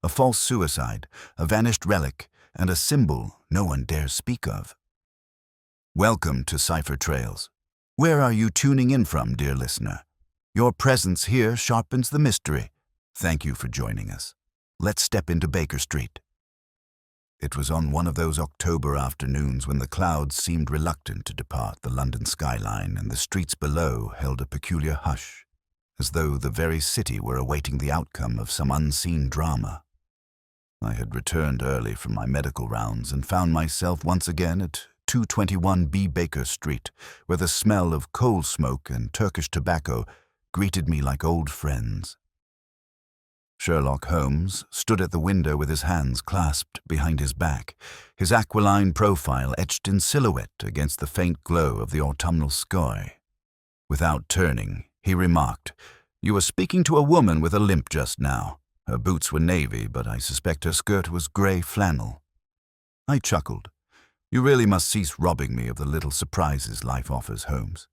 A false suicide, a vanished relic, and a symbol no one dares speak of. Welcome to Cipher Trails. Where are you tuning in from, dear listener? Your presence here sharpens the mystery. Thank you for joining us. Let's step into Baker Street. It was on one of those October afternoons when the clouds seemed reluctant to depart the London skyline and the streets below held a peculiar hush, as though the very city were awaiting the outcome of some unseen drama. I had returned early from my medical rounds and found myself once again at 221B Baker Street, where the smell of coal smoke and Turkish tobacco greeted me like old friends. Sherlock Holmes stood at the window with his hands clasped behind his back, his aquiline profile etched in silhouette against the faint glow of the autumnal sky. Without turning, he remarked, "You were speaking to a woman with a limp just now. Her boots were navy, but I suspect her skirt was grey flannel." I chuckled. "You really must cease robbing me of the little surprises life offers, Holmes."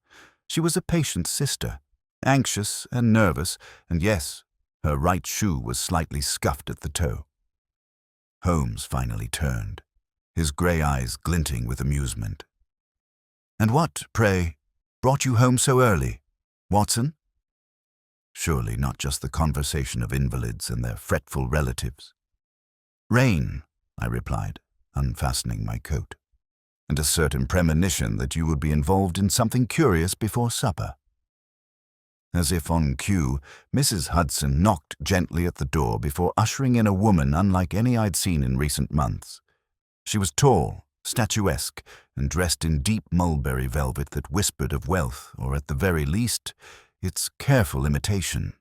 She was a patient sister, anxious and nervous, and yes, her right shoe was slightly scuffed at the toe. Holmes finally turned, his grey eyes glinting with amusement. "And what, pray, brought you home so early, Watson?" Surely not just the conversation of invalids and their fretful relatives. "Rain," I replied, unfastening my coat, "and a certain premonition that you would be involved in something curious before supper." As if on cue, Mrs. Hudson knocked gently at the door before ushering in a woman unlike any I'd seen in recent months. She was tall, statuesque, and dressed in deep mulberry velvet that whispered of wealth, or at the very least, its careful imitation.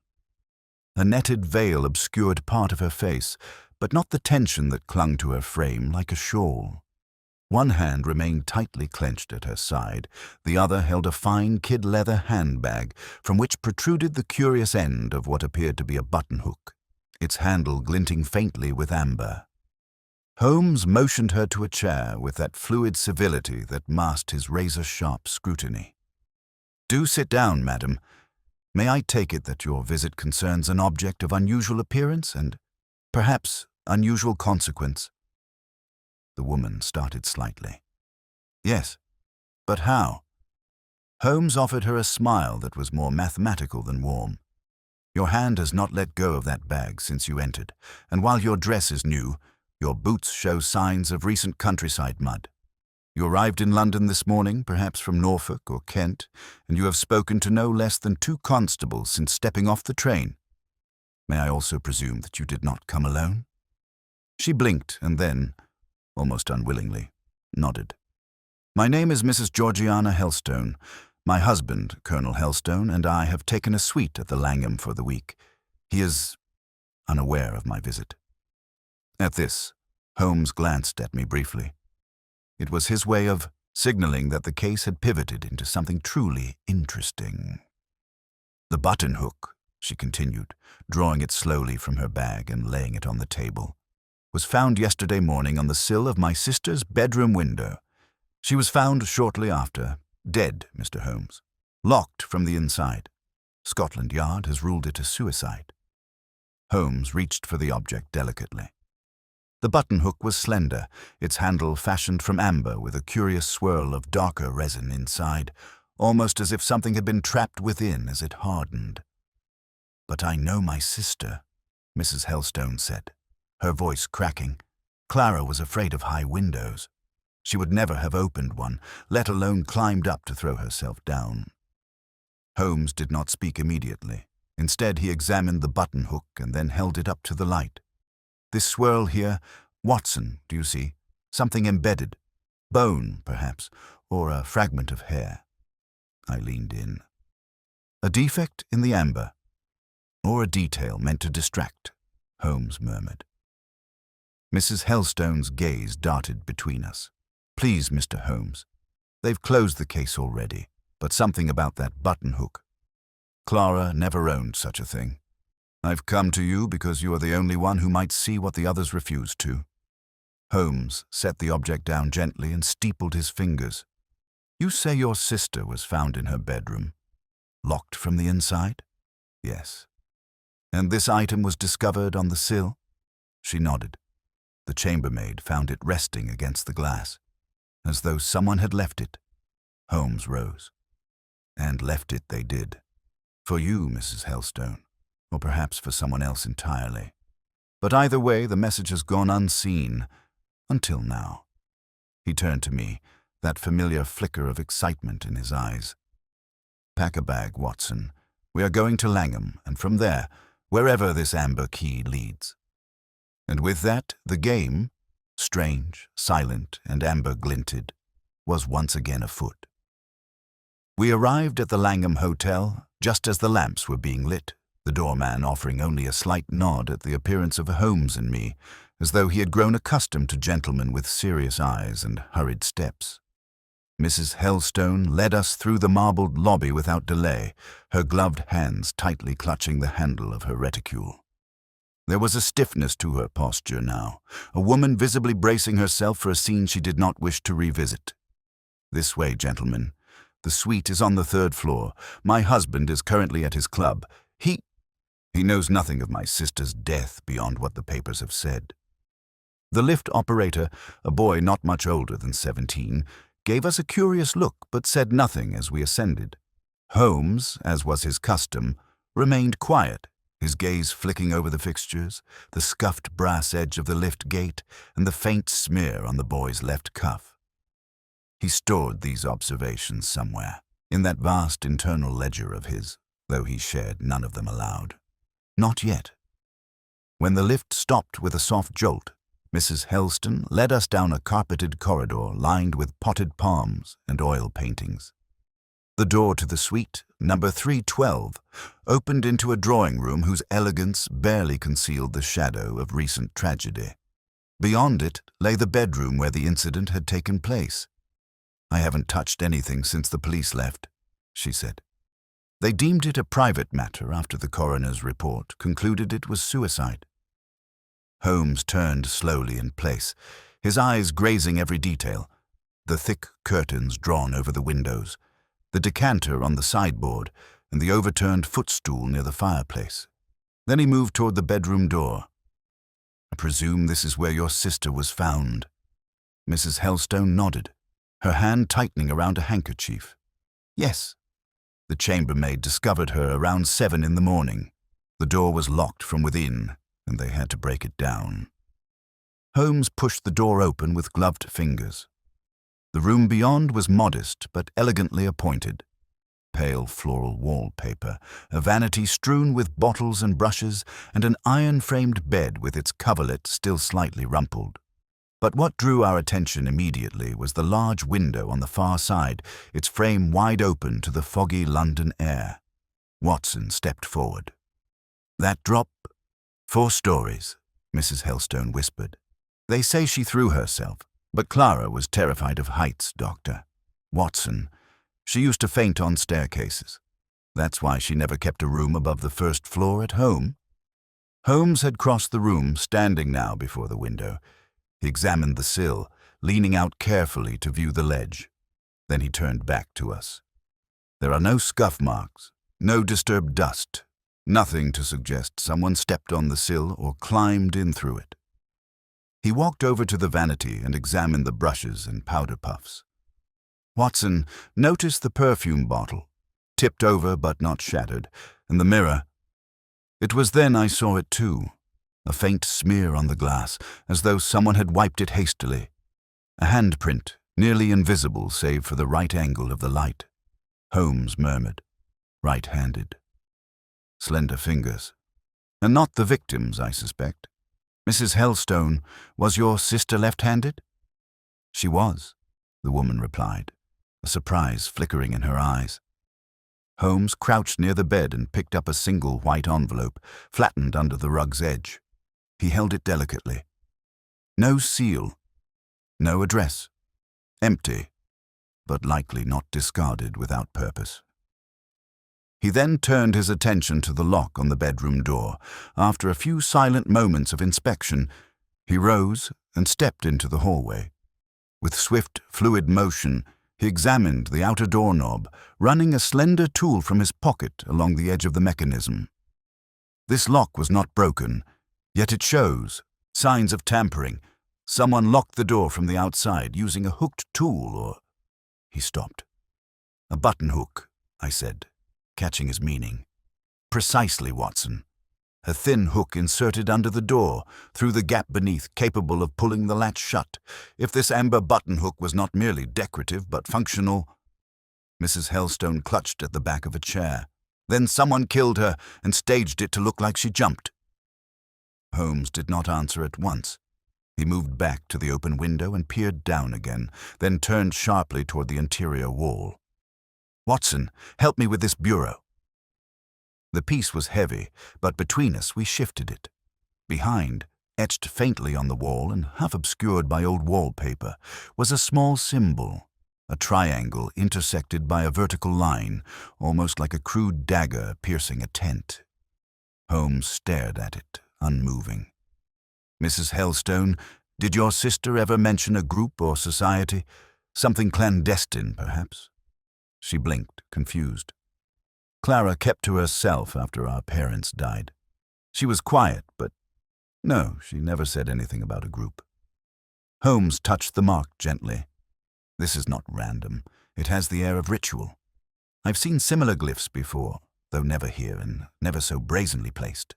A netted veil obscured part of her face, but not the tension that clung to her frame like a shawl. One hand remained tightly clenched at her side, the other held a fine kid-leather handbag, from which protruded the curious end of what appeared to be a buttonhook, its handle glinting faintly with amber. Holmes motioned her to a chair with that fluid civility that masked his razor-sharp scrutiny. "Do sit down, madam. May I take it that your visit concerns an object of unusual appearance and, perhaps, unusual consequence?" The woman started slightly. "Yes, but how?" Holmes offered her a smile that was more mathematical than warm. "Your hand has not let go of that bag since you entered, and while your dress is new, your boots show signs of recent countryside mud. You arrived in London this morning, perhaps from Norfolk or Kent, and you have spoken to no less than 2 constables since stepping off the train. May I also presume that you did not come alone?" She blinked and then, almost unwillingly, nodded. "My name is Mrs. Georgiana Helstone. My husband, Colonel Helstone, and I have taken a suite at the Langham for the week. He is unaware of my visit." At this, Holmes glanced at me briefly. It was his way of signaling that the case had pivoted into something truly interesting. "The buttonhook," she continued, drawing it slowly from her bag and laying it on the table, "was found yesterday morning on the sill of my sister's bedroom window. She was found shortly after, dead, Mr. Holmes, locked from the inside. Scotland Yard has ruled it a suicide." Holmes reached for the object delicately. The buttonhook was slender, its handle fashioned from amber with a curious swirl of darker resin inside, almost as if something had been trapped within as it hardened. "But I know my sister," Mrs. Helstone said, her voice cracking. "Clara was afraid of high windows. She would never have opened one, let alone climbed up to throw herself down." Holmes did not speak immediately. Instead, he examined the buttonhook and then held it up to the light. "This swirl here, Watson, do you see? Something embedded. Bone, perhaps, or a fragment of hair." I leaned in. "A defect in the amber, or a detail meant to distract," Holmes murmured. Mrs. Helstone's gaze darted between us. "Please, Mr. Holmes, they've closed the case already, but something about that buttonhook. Clara never owned such a thing. I've come to you because you are the only one who might see what the others refused to." Holmes set the object down gently and steepled his fingers. "You say your sister was found in her bedroom, locked from the inside?" "Yes." "And this item was discovered on the sill?" She nodded. The chambermaid found it resting against the glass, as though someone had left it. Holmes rose. And left it they did. For you, Mrs. Helstone, or perhaps for someone else entirely. But either way, the message has gone unseen, until now. He turned to me, that familiar flicker of excitement in his eyes. Pack a bag, Watson. We are going to Langham, and from there, wherever this amber key leads. And with that, the game, strange, silent, and amber-glinted, was once again afoot. We arrived at the Langham Hotel just as the lamps were being lit, the doorman offering only a slight nod at the appearance of Holmes and me, as though he had grown accustomed to gentlemen with serious eyes and hurried steps. Mrs. Helstone led us through the marbled lobby without delay, her gloved hands tightly clutching the handle of her reticule. There was a stiffness to her posture now, a woman visibly bracing herself for a scene she did not wish to revisit. This way, gentlemen. The suite is on the 3rd floor. My husband is currently at his club. He knows nothing of my sister's death beyond what the papers have said. The lift operator, a boy not much older than 17, gave us a curious look but said nothing as we ascended. Holmes, as was his custom, remained quiet, his gaze flicking over the fixtures, the scuffed brass edge of the lift gate, and the faint smear on the boy's left cuff. He stored these observations somewhere, in that vast internal ledger of his, though he shared none of them aloud. Not yet. When the lift stopped with a soft jolt, Mrs. Helstone led us down a carpeted corridor lined with potted palms and oil paintings. The door to the suite, number 312, opened into a drawing room whose elegance barely concealed the shadow of recent tragedy. Beyond it lay the bedroom where the incident had taken place. I haven't touched anything since the police left, she said. They deemed it a private matter after the coroner's report concluded it was suicide. Holmes turned slowly in place, his eyes grazing every detail, the thick curtains drawn over the windows, the decanter on the sideboard, and the overturned footstool near the fireplace. Then he moved toward the bedroom door. I presume this is where your sister was found. Mrs. Helstone nodded, her hand tightening around a handkerchief. Yes. The chambermaid discovered her around 7 in the morning. The door was locked from within, and they had to break it down. Holmes pushed the door open with gloved fingers. The room beyond was modest but elegantly appointed. Pale floral wallpaper, a vanity strewn with bottles and brushes, and an iron-framed bed with its coverlet still slightly rumpled. But what drew our attention immediately was the large window on the far side, its frame wide open to the foggy London air. Watson stepped forward. That drop? 4 stories, Mrs. Helstone whispered. They say she threw herself, but Clara was terrified of heights, Doctor. Watson, she used to faint on staircases. That's why she never kept a room above the 1st floor at home. Holmes had crossed the room, standing now before the window. He examined the sill, leaning out carefully to view the ledge. Then he turned back to us. There are no scuff marks, no disturbed dust, nothing to suggest someone stepped on the sill or climbed in through it. He walked over to the vanity and examined the brushes and powder puffs. Watson, notice the perfume bottle, tipped over but not shattered, and the mirror. It was then I saw it too. A faint smear on the glass, as though someone had wiped it hastily. A handprint, nearly invisible save for the right angle of the light. Holmes murmured, right-handed. Slender fingers. And not the victim's, I suspect. Mrs. Helstone, was your sister left-handed? She was, the woman replied, a surprise flickering in her eyes. Holmes crouched near the bed and picked up a single white envelope, flattened under the rug's edge. He held it delicately. No seal, no address, empty, but likely not discarded without purpose. He then turned his attention to the lock on the bedroom door. After a few silent moments of inspection, he rose and stepped into the hallway. With swift, fluid motion, he examined the outer doorknob, running a slender tool from his pocket along the edge of the mechanism. This lock was not broken, yet it shows, Signs of tampering. Someone locked the door from the outside using a hooked tool or... He stopped. A buttonhook, I said, catching his meaning. Precisely, Watson. A thin hook inserted under the door, through the gap beneath, capable of pulling the latch shut. If this amber buttonhook was not merely decorative but functional... Mrs. Helstone clutched at the back of a chair. Then someone killed her and staged it to look like she jumped. Holmes did not answer at once. He moved back to the open window and peered down again, then turned sharply toward the interior wall. "Watson, help me with this bureau." The piece was heavy, but between us we shifted it. Behind, etched faintly on the wall and half obscured by old wallpaper, was a small symbol, a triangle intersected by a vertical line, almost like a crude dagger piercing a tent. Holmes stared at it, unmoving. "Mrs. Helstone, did your sister ever mention a group or society? Something clandestine, perhaps?" She blinked, confused. "Clara kept to herself after our parents died. She was quiet, but no, she never said anything about a group." Holmes touched the mark gently. "This is not random. It has the air of ritual. I've seen similar glyphs before, though never here and never so brazenly placed."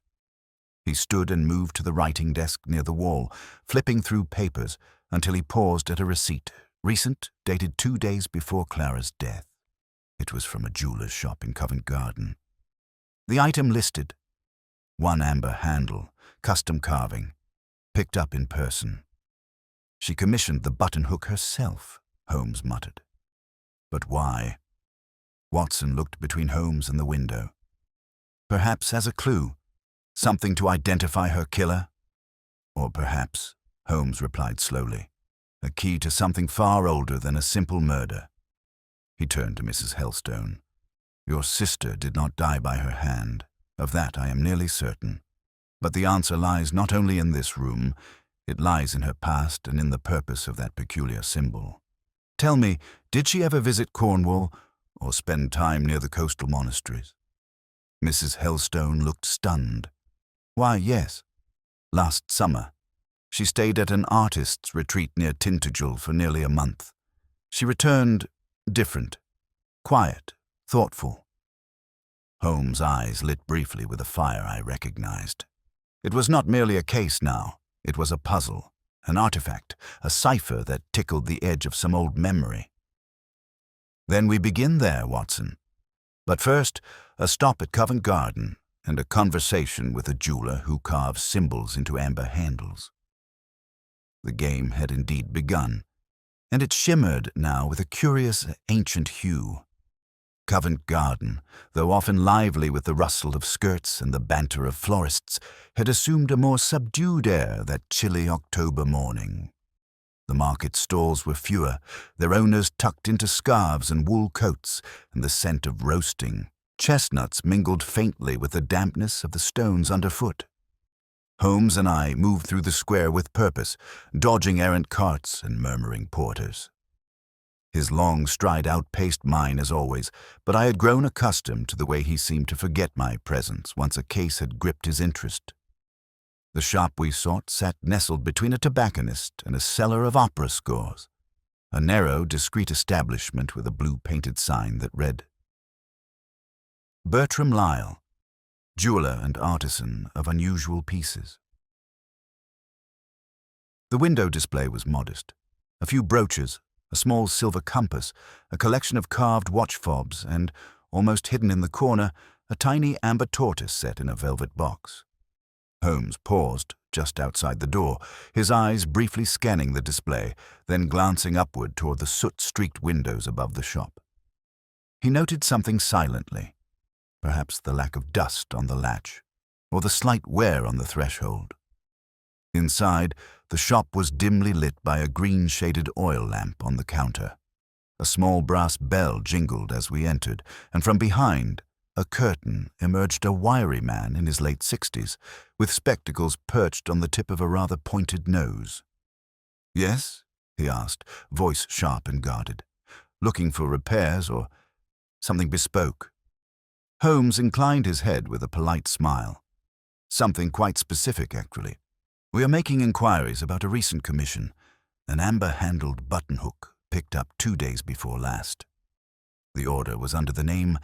He stood and moved to the writing desk near the wall, flipping through papers until he paused at a receipt, recent, dated 2 days before Clara's death. It was from a jeweler's shop in Covent Garden. The item listed: 1 amber handle, custom carving, picked up in person. "She commissioned the buttonhook herself," Holmes muttered. "But why?" Watson looked between Holmes and the window. "Perhaps as a clue. Something to identify her killer? Or perhaps," Holmes replied slowly, "a key to something far older than a simple murder." He turned to Mrs. Helstone. "Your sister did not die by her hand. Of that I am nearly certain. But the answer lies not only in this room, it lies in her past and in the purpose of that peculiar symbol. Tell me, did she ever visit Cornwall or spend time near the coastal monasteries?" Mrs. Helstone looked stunned. "Why, yes. Last summer. She stayed at an artist's retreat near Tintagel for nearly a month. She returned different, quiet, thoughtful." Holmes' eyes lit briefly with a fire I recognized. It was not merely a case now. It was a puzzle, an artifact, a cipher that tickled the edge of some old memory. "Then we begin there, Watson. But first, a stop at Covent Garden and a conversation with a jeweler who carves symbols into amber handles." The game had indeed begun, and it shimmered now with a curious ancient hue. Covent Garden, though often lively with the rustle of skirts and the banter of florists, had assumed a more subdued air that chilly October morning. The market stalls were fewer, their owners tucked into scarves and wool coats, and the scent of roasting chestnuts mingled faintly with the dampness of the stones underfoot. Holmes and I moved through the square with purpose, dodging errant carts and murmuring porters. His long stride outpaced mine as always, but I had grown accustomed to the way he seemed to forget my presence once a case had gripped his interest. The shop we sought sat nestled between a tobacconist and a seller of opera scores, a narrow, discreet establishment with a blue-painted sign that read, "Bertram Lyle, jeweler and artisan of unusual pieces." The window display was modest. A few brooches, a small silver compass, a collection of carved watch fobs, and, almost hidden in the corner, a tiny amber tortoise set in a velvet box. Holmes paused just outside the door, his eyes briefly scanning the display, then glancing upward toward the soot-streaked windows above the shop. He noted something silently, perhaps the lack of dust on the latch, or the slight wear on the threshold. Inside, the shop was dimly lit by a green-shaded oil lamp on the counter. A small brass bell jingled as we entered, and from behind, a curtain, emerged a wiry man in his late 60s, with spectacles perched on the tip of a rather pointed nose. "Yes?" he asked, voice sharp and guarded. "Looking for repairs or something bespoke?" Holmes inclined his head with a polite smile. "Something quite specific, actually. We are making inquiries about a recent commission, an amber-handled buttonhook picked up 2 days before last. The order was under the name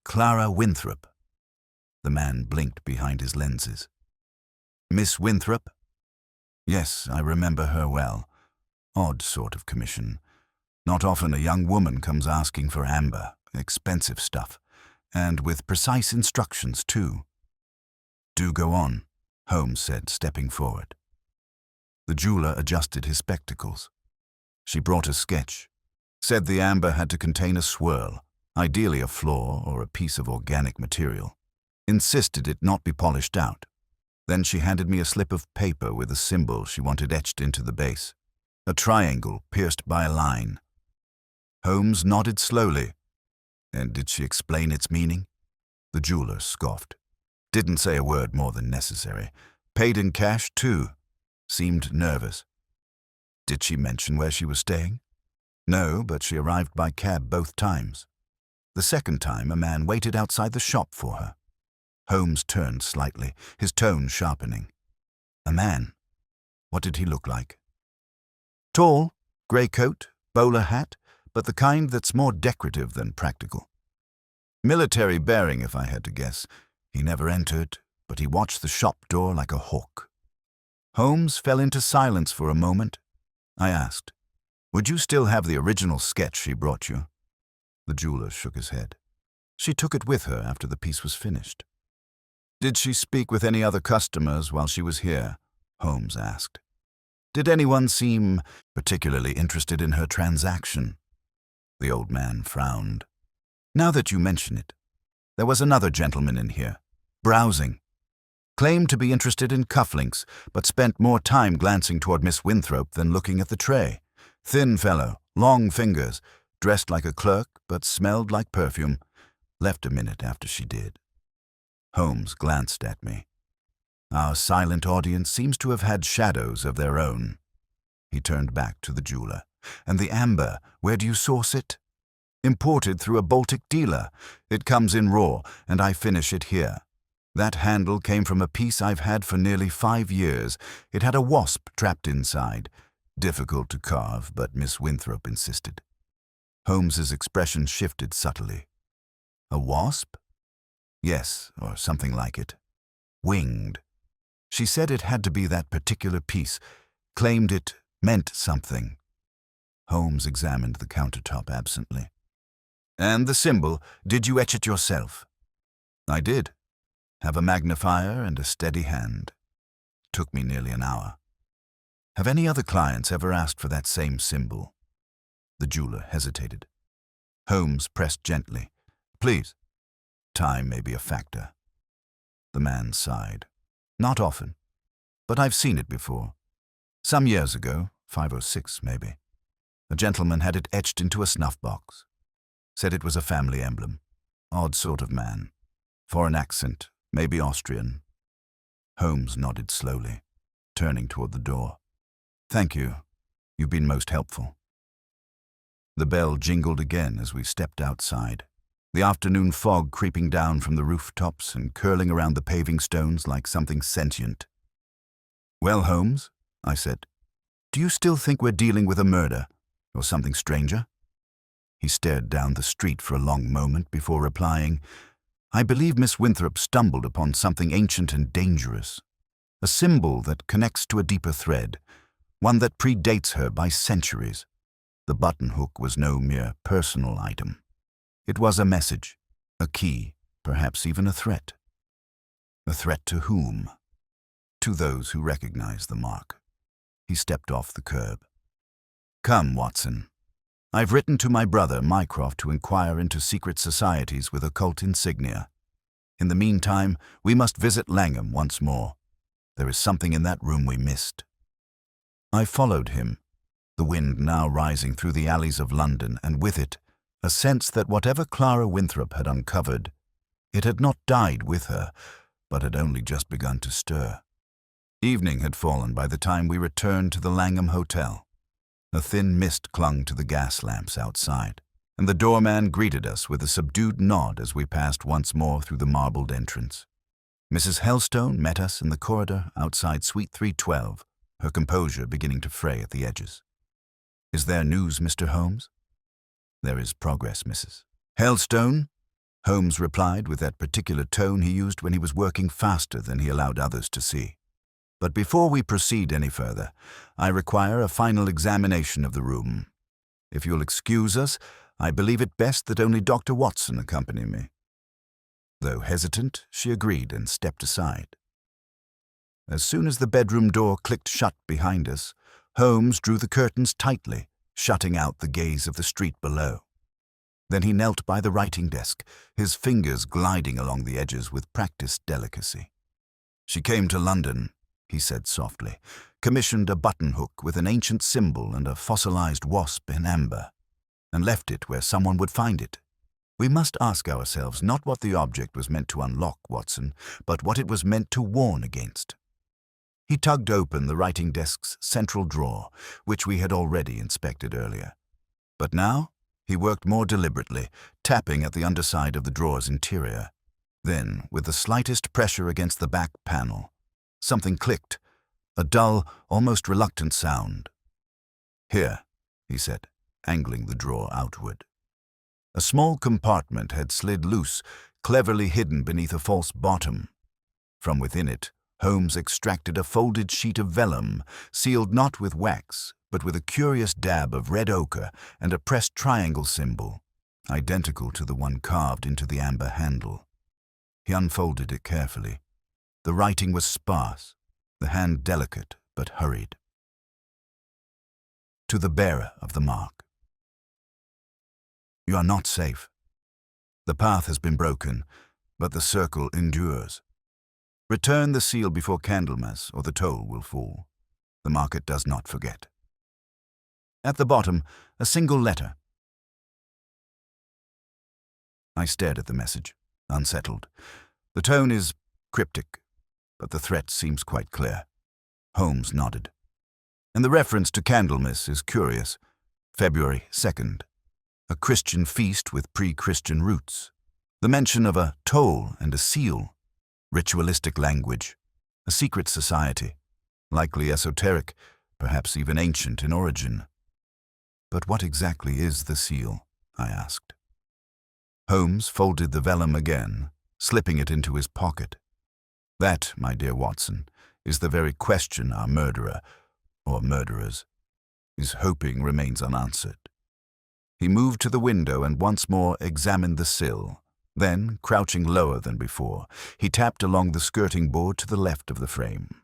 Clara Winthrop. The man blinked behind his lenses. Miss Winthrop? Yes, I remember her well. Odd sort of commission. Not often a young woman comes asking for amber, expensive stuff, and with precise instructions too. Do go on, Holmes said, stepping forward. The jeweler adjusted his spectacles. She brought a sketch, said the amber had to contain a swirl, ideally a flaw or a piece of organic material, insisted it not be polished out. Then she handed me a slip of paper with a symbol she wanted etched into the base, a triangle pierced by a line. Holmes nodded slowly. And did she explain its meaning? The jeweler scoffed. Didn't say a word more than necessary. Paid in cash, too. Seemed nervous. Did she mention where she was staying? No, but she arrived by cab both times. The second time, a man waited outside the shop for her. Holmes turned slightly, his tone sharpening. A man? What did he look like? Tall, grey coat, bowler hat, but the kind that's more decorative than practical. Military bearing, if I had to guess. He never entered, but he watched the shop door like a hawk. Holmes fell into silence for a moment. I asked, "Would you still have the original sketch she brought you?" The jeweler shook his head. She took it with her after the piece was finished. Did she speak with any other customers while she was here? Holmes asked. Did anyone seem particularly interested in her transaction? The old man frowned. Now that you mention it, there was another gentleman in here, browsing. Claimed to be interested in cufflinks, but spent more time glancing toward Miss Winthrop than looking at the tray. Thin fellow, long fingers, dressed like a clerk, but smelled like perfume. Left a minute after she did. Holmes glanced at me. Our silent audience seems to have had shadows of their own. He turned back to the jeweler. And the amber, where do you source it? Imported through a Baltic dealer. It comes in raw, and I finish it here. That handle came from a piece I've had for nearly 5 years. It had a wasp trapped inside. Difficult to carve, but Miss Winthrop insisted. Holmes's expression shifted subtly. A wasp? Yes, or something like it. Winged. She said it had to be that particular piece, claimed it meant something. Holmes examined the countertop absently. And the symbol, did you etch it yourself? I did. Have a magnifier and a steady hand. Took me nearly an hour. Have any other clients ever asked for that same symbol? The jeweler hesitated. Holmes pressed gently. Please. Time may be a factor. The man sighed. Not often, but I've seen it before. Some years ago, 5 or 6 maybe. A gentleman had it etched into a snuff box. Said it was a family emblem. Odd sort of man. Foreign accent, maybe Austrian. Holmes nodded slowly, turning toward the door. Thank you. You've been most helpful. The bell jingled again as we stepped outside. The afternoon fog creeping down from the rooftops and curling around the paving stones like something sentient. Well, Holmes, I said, do you still think we're dealing with a murder, or something stranger? He stared down the street for a long moment before replying, I believe Miss Winthrop stumbled upon something ancient and dangerous, a symbol that connects to a deeper thread, one that predates her by centuries. The buttonhook was no mere personal item. It was a message, a key, perhaps even a threat. A threat to whom? To those who recognize the mark. He stepped off the curb. Come, Watson. I've written to my brother, Mycroft, to inquire into secret societies with occult insignia. In the meantime, we must visit Langham once more. There is something in that room we missed. I followed him, the wind now rising through the alleys of London, and with it, a sense that whatever Clara Winthrop had uncovered, it had not died with her, but had only just begun to stir. Evening had fallen by the time we returned to the Langham Hotel. A thin mist clung to the gas lamps outside, and the doorman greeted us with a subdued nod as we passed once more through the marbled entrance. Mrs. Helstone met us in the corridor outside Suite 312, her composure beginning to fray at the edges. "Is there news, Mr. Holmes?" "There is progress, Mrs. Helstone," Holmes replied with that particular tone he used when he was working faster than he allowed others to see. "But before we proceed any further, I require a final examination of the room. If you'll excuse us, I believe it best that only Dr. Watson accompany me." Though hesitant, she agreed and stepped aside. As soon as the bedroom door clicked shut behind us, Holmes drew the curtains tightly, shutting out the gaze of the street below. Then he knelt by the writing desk, his fingers gliding along the edges with practiced delicacy. "She came to London," he said softly, "commissioned a buttonhook with an ancient symbol and a fossilized wasp in amber, and left it where someone would find it. We must ask ourselves not what the object was meant to unlock, Watson, but what it was meant to warn against." He tugged open the writing desk's central drawer, which we had already inspected earlier. But now he worked more deliberately, tapping at the underside of the drawer's interior. Then, with the slightest pressure against the back panel, something clicked, a dull, almost reluctant sound. "Here," he said, angling the drawer outward. A small compartment had slid loose, cleverly hidden beneath a false bottom. From within it, Holmes extracted a folded sheet of vellum, sealed not with wax, but with a curious dab of red ochre and a pressed triangle symbol, identical to the one carved into the amber handle. He unfolded it carefully. The writing was sparse, the hand delicate but hurried. To the bearer of the mark. "You are not safe. The path has been broken, but the circle endures. Return the seal before Candlemas, or the toll will fall. The market does not forget." At the bottom, a single letter. I stared at the message, unsettled. The tone is cryptic, but the threat seems quite clear. Holmes nodded. "And the reference to Candlemas is curious. February 2nd. A Christian feast with pre-Christian roots. The mention of a toll and a seal. Ritualistic language. A secret society. Likely esoteric, perhaps even ancient in origin." "But what exactly is the seal?" I asked. Holmes folded the vellum again, slipping it into his pocket. "That, my dear Watson, is the very question our murderer, or murderers, is hoping remains unanswered." He moved to the window and once more examined the sill. Then, crouching lower than before, he tapped along the skirting board to the left of the frame.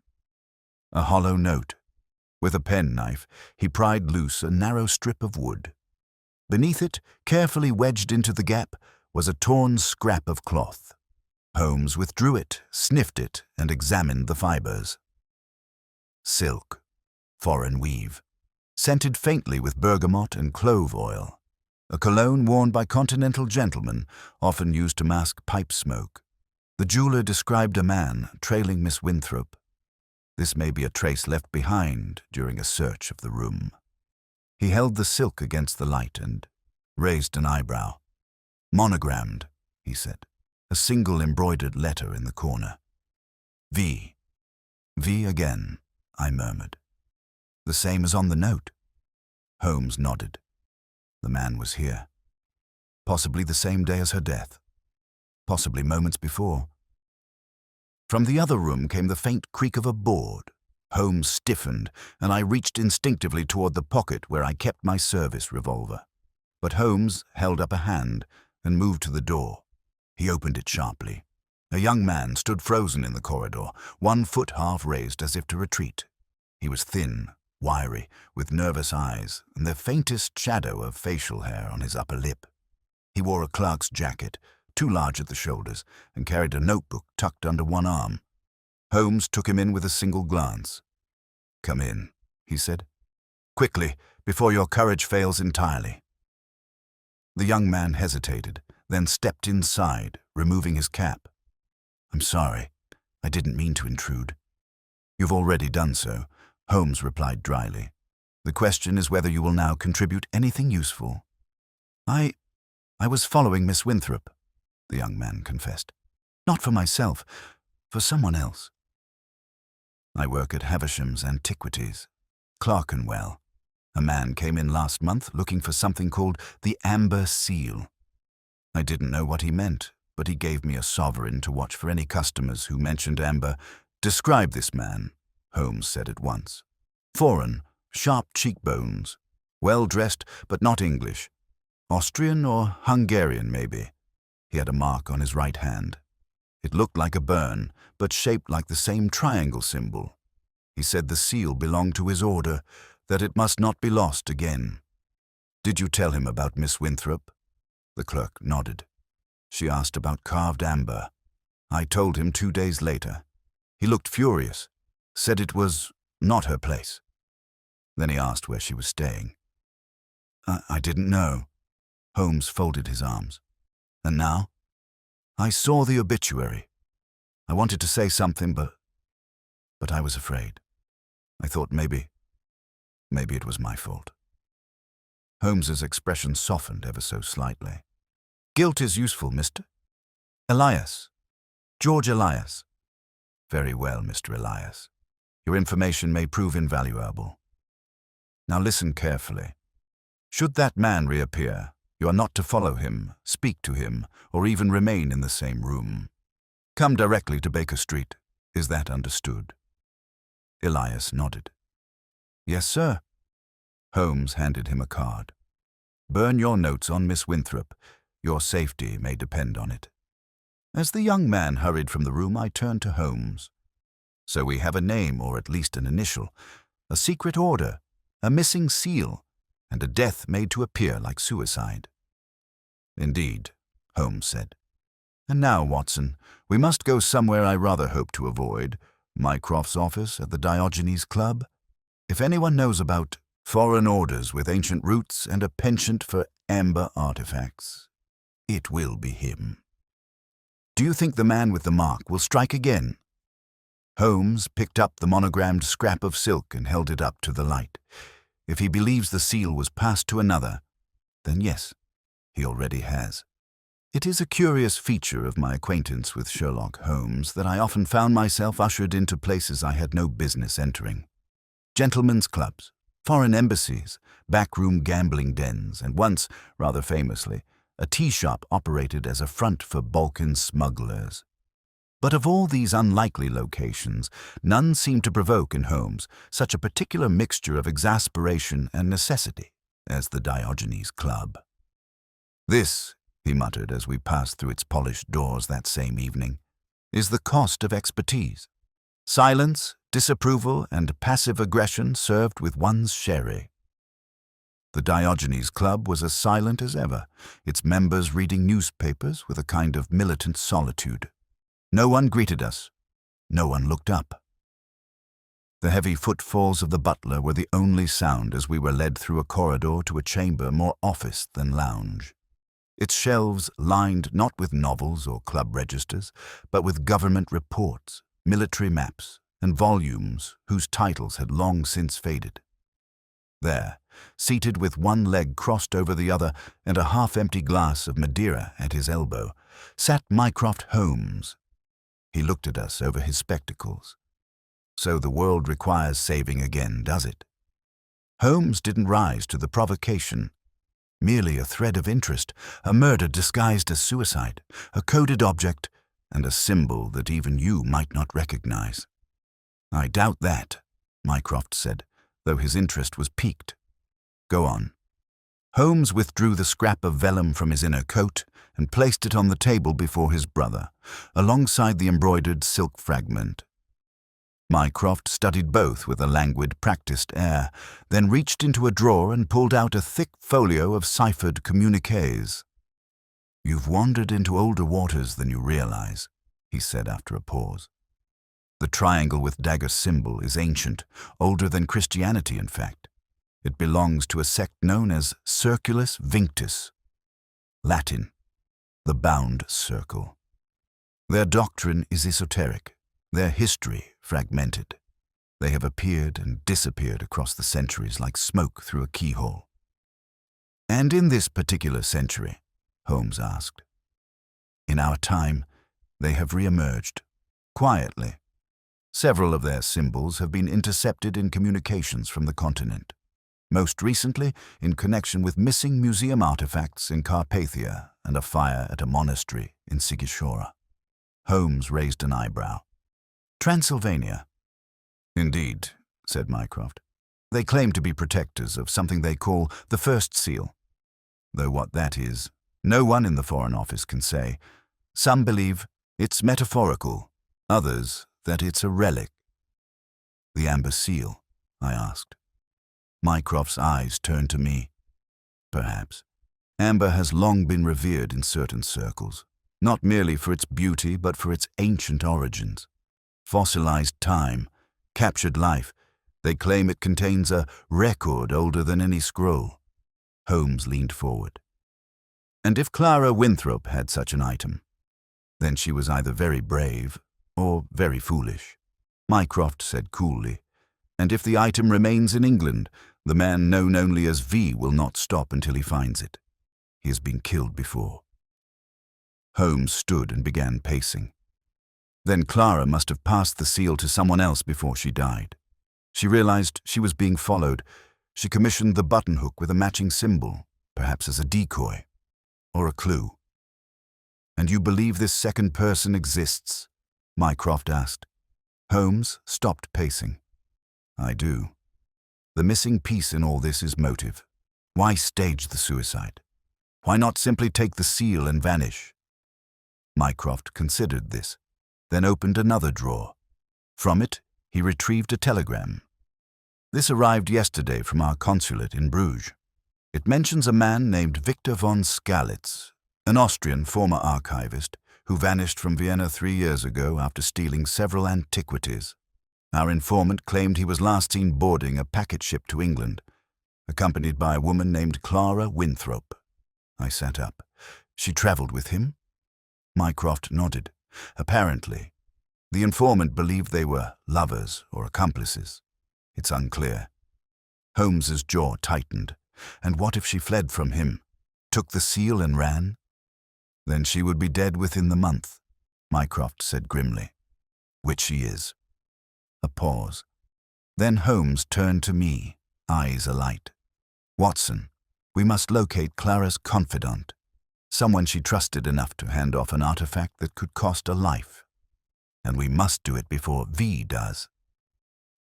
A hollow note. With a penknife, he pried loose a narrow strip of wood. Beneath it, carefully wedged into the gap, was a torn scrap of cloth. Holmes withdrew it, sniffed it, and examined the fibers. Silk, foreign weave, scented faintly with bergamot and clove oil. A cologne worn by continental gentlemen, often used to mask pipe smoke. The jeweler described a man trailing Miss Winthrop. This may be a trace left behind during a search of the room. He held the silk against the light and raised an eyebrow. "Monogrammed," he said, a single embroidered letter in the corner. "V. V again," I murmured. "The same as on the note." Holmes nodded. The man was here. Possibly the same day as her death. Possibly moments before. From the other room came the faint creak of a board. Holmes stiffened, and I reached instinctively toward the pocket where I kept my service revolver. But Holmes held up a hand and moved to the door. He opened it sharply. A young man stood frozen in the corridor, one foot half raised as if to retreat. He was thin, wiry, with nervous eyes, and the faintest shadow of facial hair on his upper lip. He wore a clerk's jacket, too large at the shoulders, and carried a notebook tucked under one arm. Holmes took him in with a single glance. "Come in," he said. "Quickly, before your courage fails entirely." The young man hesitated, then stepped inside, removing his cap. "I'm sorry. I didn't mean to intrude." "You've already done so," Holmes replied dryly. "The question is whether you will now contribute anything useful." I was following Miss Winthrop," the young man confessed. "Not for myself. for someone else. I work at Havisham's Antiquities. Clerkenwell. A man came in last month looking for something called the Amber Seal. I didn't know what he meant, but he gave me a sovereign to watch for any customers who mentioned amber. Describe this man, Holmes said at once. Foreign, sharp cheekbones, well-dressed but not English. Austrian or Hungarian, maybe. He had a mark on his right hand. It looked like a burn, but shaped like the same triangle symbol. He said the seal belonged to his order, that it must not be lost again. Did you tell him about Miss Winthrop? The clerk nodded. She asked about carved amber. I told him 2 days later. He looked furious, said it was not her place. Then he asked where she was staying. I didn't know. Holmes folded his arms. And now? I saw the obituary. I wanted to say something, but I was afraid. I thought maybe it was my fault. Holmes's expression softened ever so slightly. Guilt is useful, Mr. Elias. George Elias. Very well, Mr. Elias. Your information may prove invaluable. Now listen carefully. Should that man reappear, you are not to follow him, speak to him, or even remain in the same room. Come directly to Baker Street. Is that understood? Elias nodded. Yes, sir. Holmes handed him a card. Burn your notes on Miss Winthrop. Your safety may depend on it. As the young man hurried from the room, I turned to Holmes. So we have a name, or at least an initial, a secret order, a missing seal, and a death made to appear like suicide. Indeed, Holmes said. And now, Watson, we must go somewhere I rather hope to avoid, Mycroft's office at the Diogenes Club. If anyone knows about foreign orders with ancient roots and a penchant for amber artifacts, it will be him. Do you think the man with the mark will strike again? Holmes picked up the monogrammed scrap of silk and held it up to the light. If he believes the seal was passed to another, then yes, he already has. It is a curious feature of my acquaintance with Sherlock Holmes that I often found myself ushered into places I had no business entering. Gentlemen's clubs, foreign embassies, backroom gambling dens, and once, rather famously, a tea shop operated as a front for Balkan smugglers. But of all these unlikely locations, none seemed to provoke in Holmes such a particular mixture of exasperation and necessity as the Diogenes Club. This, he muttered as we passed through its polished doors that same evening, is the cost of expertise. Silence, disapproval, and passive aggression served with one's sherry. The Diogenes Club was as silent as ever, its members reading newspapers with a kind of militant solitude. No one greeted us. No one looked up. The heavy footfalls of the butler were the only sound as we were led through a corridor to a chamber more office than lounge. Its shelves lined not with novels or club registers, but with government reports, military maps, and volumes whose titles had long since faded. There, seated with one leg crossed over the other and a half-empty glass of Madeira at his elbow, sat Mycroft Holmes. He looked at us over his spectacles. So the world requires saving again, does it? Holmes didn't rise to the provocation. Merely a thread of interest, a murder disguised as suicide, a coded object, and a symbol that even you might not recognize. I doubt that, Mycroft said, though his interest was piqued. Go on. Holmes withdrew the scrap of vellum from his inner coat and placed it on the table before his brother, alongside the embroidered silk fragment. Mycroft studied both with a languid, practiced air, then reached into a drawer and pulled out a thick folio of ciphered communiques. You've wandered into older waters than you realize, he said after a pause. The triangle with dagger symbol is ancient, older than Christianity, in fact. It belongs to a sect known as Circulus Vinctus, Latin, the bound circle. Their doctrine is esoteric, their history fragmented. They have appeared and disappeared across the centuries like smoke through a keyhole. And in this particular century, Holmes asked, in our time, they have re-emerged, quietly. Several of their symbols have been intercepted in communications from the continent, most recently in connection with missing museum artifacts in Carpathia and a fire at a monastery in Sigishora. Holmes raised an eyebrow. Transylvania. Indeed, said Mycroft. They claim to be protectors of something they call the First Seal. Though what that is, no one in the Foreign Office can say. Some believe it's metaphorical, others that it's a relic. The Amber Seal, I asked. Mycroft's eyes turned to me. Perhaps. Amber has long been revered in certain circles, not merely for its beauty but for its ancient origins. Fossilized time, captured life, they claim it contains a record older than any scroll. Holmes leaned forward. And if Clara Winthrop had such an item, then she was either very brave or very foolish. Mycroft said coolly, and if the item remains in England, the man known only as V will not stop until he finds it. He has been killed before. Holmes stood and began pacing. Then Clara must have passed the seal to someone else before she died. She realized she was being followed. She commissioned the Buttonhook with a matching symbol, perhaps as a decoy, or a clue. And you believe this second person exists? Mycroft asked. Holmes stopped pacing. I do. The missing piece in all this is motive. Why stage the suicide? Why not simply take the seal and vanish? Mycroft considered this, then opened another drawer. From it, he retrieved a telegram. This arrived yesterday from our consulate in Bruges. It mentions a man named Victor von Skalitz, an Austrian former archivist who vanished from Vienna 3 years ago after stealing several antiquities. Our informant claimed he was last seen boarding a packet ship to England, accompanied by a woman named Clara Winthrop. I sat up. She traveled with him? Mycroft nodded. Apparently. The informant believed they were lovers or accomplices. It's unclear. Holmes's jaw tightened. And what if she fled from him, took the seal and ran? Then she would be dead within the month, Mycroft said grimly. Which she is. A pause. Then Holmes turned to me, eyes alight. Watson, we must locate Clara's confidant, someone she trusted enough to hand off an artifact that could cost a life. And we must do it before V does.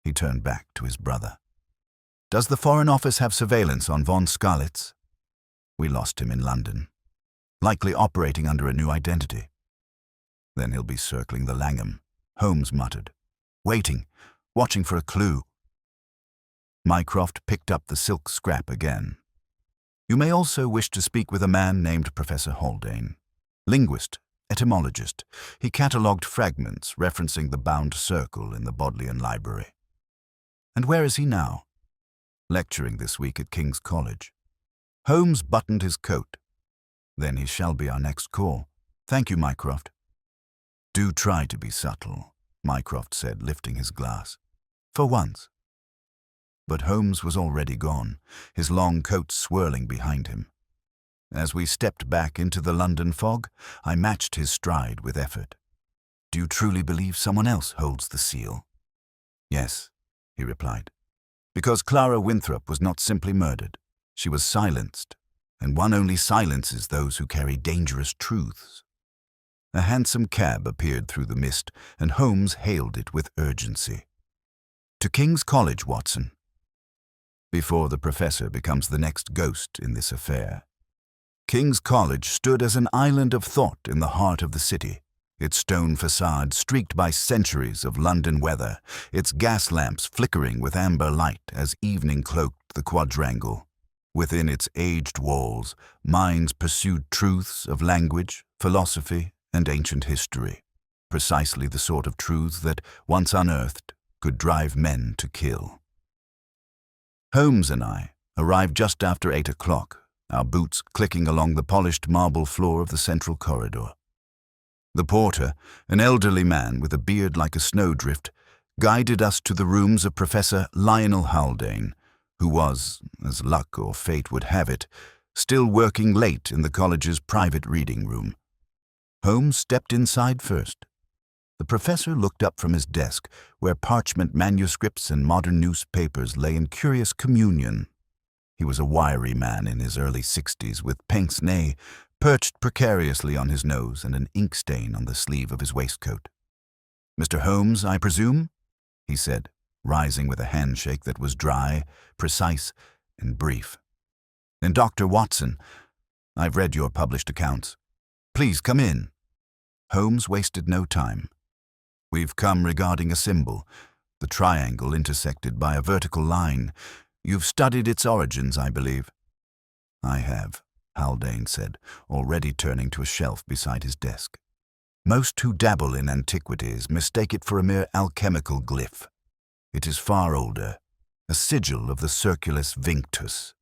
He turned back to his brother. Does the Foreign Office have surveillance on von Skalitz? We lost him in London, likely operating under a new identity. Then he'll be circling the Langham, Holmes muttered. Waiting, watching for a clue. Mycroft picked up the silk scrap again. You may also wish to speak with a man named Professor Haldane. Linguist, etymologist. He catalogued fragments referencing the bound circle in the Bodleian Library. And where is he now? Lecturing this week at King's College. Holmes buttoned his coat. Then he shall be our next call. Thank you, Mycroft. Do try to be subtle, Mycroft said, lifting his glass. For once. But Holmes was already gone, his long coat swirling behind him. As we stepped back into the London fog, I matched his stride with effort. Do you truly believe someone else holds the seal? Yes, he replied. Because Clara Winthrop was not simply murdered. She was silenced, and one only silences those who carry dangerous truths. A hansom cab appeared through the mist, and Holmes hailed it with urgency. To King's College, Watson. Before the professor becomes the next ghost in this affair. King's College stood as an island of thought in the heart of the city, its stone facade streaked by centuries of London weather, its gas lamps flickering with amber light as evening cloaked the quadrangle. Within its aged walls, minds pursued truths of language, philosophy, and ancient history, precisely the sort of truths that, once unearthed, could drive men to kill. Holmes and I arrived just after 8 o'clock, our boots clicking along the polished marble floor of the central corridor. The porter, an elderly man with a beard like a snowdrift, guided us to the rooms of Professor Lionel Haldane, who was, as luck or fate would have it, still working late in the college's private reading room. Holmes stepped inside first. The professor looked up from his desk, where parchment manuscripts and modern newspapers lay in curious communion. He was a wiry man in his early 60s, with pince-nez perched precariously on his nose and an ink stain on the sleeve of his waistcoat. "Mr. Holmes, I presume?" he said, rising with a handshake that was dry, precise, and brief. "And Dr. Watson, I've read your published accounts. Please come in." Holmes wasted no time. "We've come regarding a symbol, the triangle intersected by a vertical line. You've studied its origins, I believe." "I have," Haldane said, already turning to a shelf beside his desk. "Most who dabble in antiquities mistake it for a mere alchemical glyph. It is far older, a sigil of the Circulus Vinctus."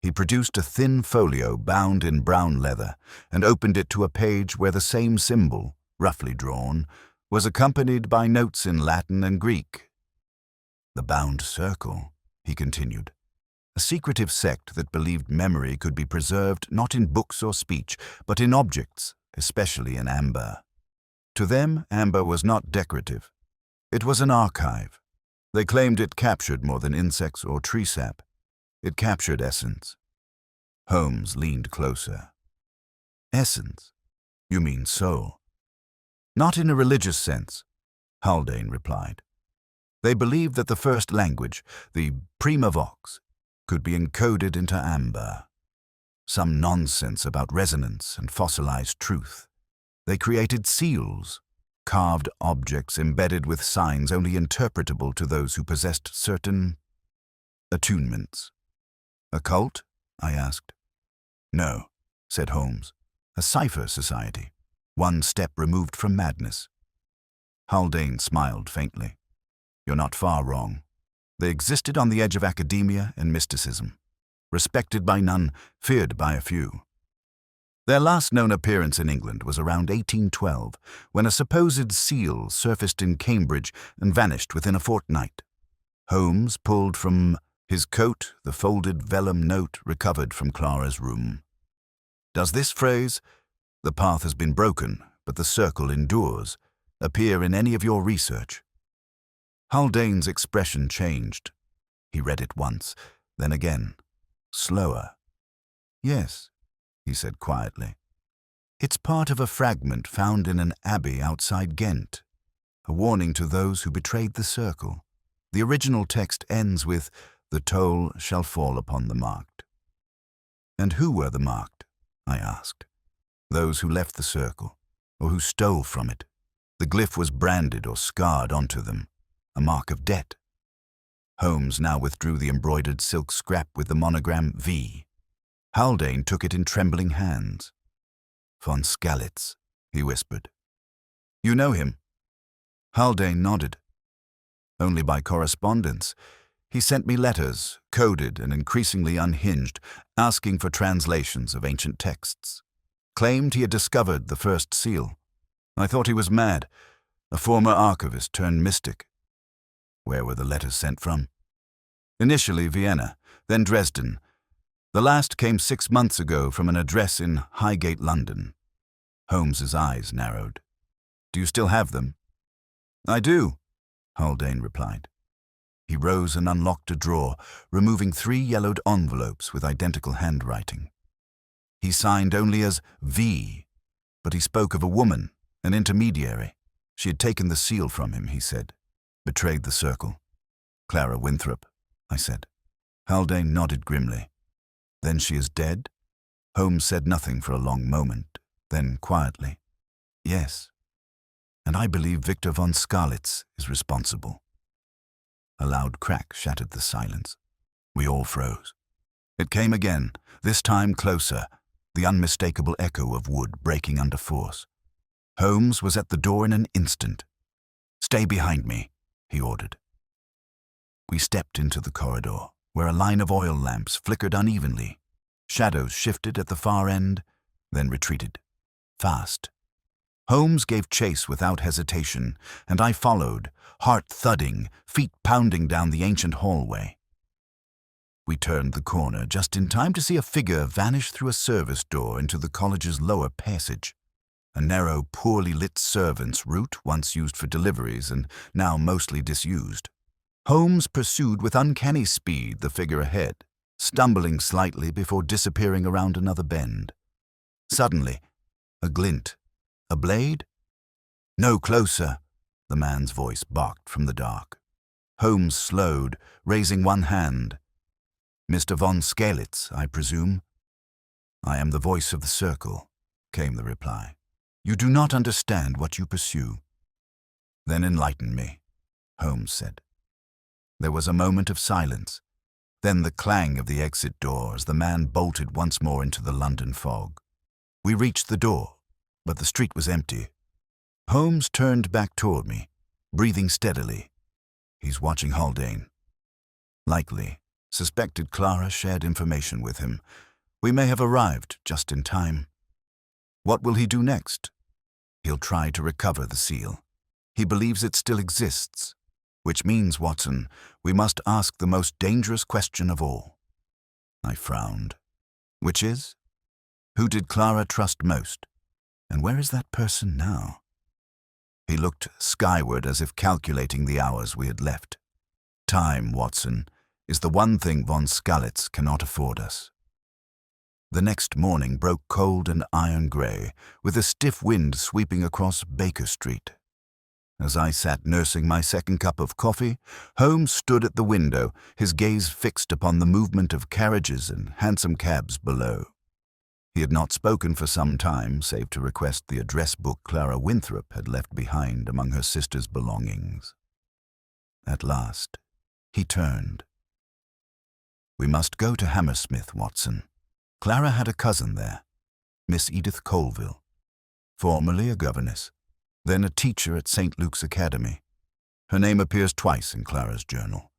He produced a thin folio bound in brown leather and opened it to a page where the same symbol, roughly drawn, was accompanied by notes in Latin and Greek. "The bound circle," he continued, "a secretive sect that believed memory could be preserved not in books or speech, but in objects, especially in amber. To them, amber was not decorative. It was an archive. They claimed it captured more than insects or tree sap. It captured essence." Holmes leaned closer. "Essence? You mean soul?" "Not in a religious sense," Haldane replied. "They believed that the first language, the prima vox, could be encoded into amber. Some nonsense about resonance and fossilized truth. They created seals, carved objects embedded with signs only interpretable to those who possessed certain attunements." "A cult?" I asked. "No," said Holmes. "A cipher society, one step removed from madness." Haldane smiled faintly. "You're not far wrong. They existed on the edge of academia and mysticism, respected by none, feared by a few. Their last known appearance in England was around 1812, when a supposed seal surfaced in Cambridge and vanished within a fortnight. Holmes pulled from his coat the folded vellum note recovered from Clara's room. "Does this phrase, 'The path has been broken, but the circle endures,' appear in any of your research?" Haldane's expression changed. He read it once, then again, slower. "Yes," he said quietly. "It's part of a fragment found in an abbey outside Ghent, a warning to those who betrayed the circle. The original text ends with, 'The toll shall fall upon the marked.'" "And who were the marked?" I asked. "Those who left the circle, or who stole from it. The glyph was branded or scarred onto them, a mark of debt." Holmes now withdrew the embroidered silk scrap with the monogram V. Haldane took it in trembling hands. "Von Skalitz," he whispered. "You know him?" Haldane nodded. "Only by correspondence. He sent me letters, coded and increasingly unhinged, asking for translations of ancient texts. Claimed he had discovered the first seal. I thought he was mad, a former archivist turned mystic." "Where were the letters sent from?" "Initially Vienna, then Dresden. The last came 6 months ago from an address in Highgate, London." Holmes's eyes narrowed. "Do you still have them?" "I do," Haldane replied. He rose and unlocked a drawer, removing 3 yellowed envelopes with identical handwriting. He signed only as V, but he spoke of a woman, an intermediary. She had taken the seal from him, he said. Betrayed the circle. "Clara Winthrop," I said. Haldane nodded grimly. "Then she is dead?" Holmes said nothing for a long moment, then quietly, "Yes. And I believe Victor von Skalitz is responsible." A loud crack shattered the silence. We all froze. It came again, this time closer, the unmistakable echo of wood breaking under force. Holmes was at the door in an instant. "Stay behind me," he ordered. We stepped into the corridor, where a line of oil lamps flickered unevenly. Shadows shifted at the far end, then retreated. Fast. Holmes gave chase without hesitation, and I followed, heart thudding, feet pounding down the ancient hallway. We turned the corner just in time to see a figure vanish through a service door into the college's lower passage. a narrow, poorly lit servant's route once used for deliveries and now mostly disused. Holmes pursued with uncanny speed the figure ahead, stumbling slightly before disappearing around another bend. Suddenly, a glint. A blade? "No closer," the man's voice barked from the dark. Holmes slowed, raising one hand. "Mr. von Skalitz, I presume?" "I am the voice of the circle," came the reply. "You do not understand what you pursue." "Then enlighten me," Holmes said. There was a moment of silence, then the clang of the exit door as the man bolted once more into the London fog. We reached the door, but the street was empty. Holmes turned back toward me, breathing steadily. "He's watching Haldane." "Likely. Suspected Clara shared information with him. We may have arrived just in time." "What will he do next?" "He'll try to recover the seal. He believes it still exists. Which means, Watson, we must ask the most dangerous question of all." I frowned. "Which is? Who did Clara trust most? And where is that person now?" He looked skyward as if calculating the hours we had left. "Time, Watson, is the one thing von Skalitz cannot afford us." The next morning broke cold and iron grey, with a stiff wind sweeping across Baker Street. As I sat nursing my second cup of coffee, Holmes stood at the window, his gaze fixed upon the movement of carriages and hansom cabs below. He had not spoken for some time, save to request the address book Clara Winthrop had left behind among her sister's belongings. At last, he turned. "We must go to Hammersmith, Watson. Clara had a cousin there, Miss Edith Colville, formerly a governess, then a teacher at St. Luke's Academy. Her name appears twice in Clara's journal.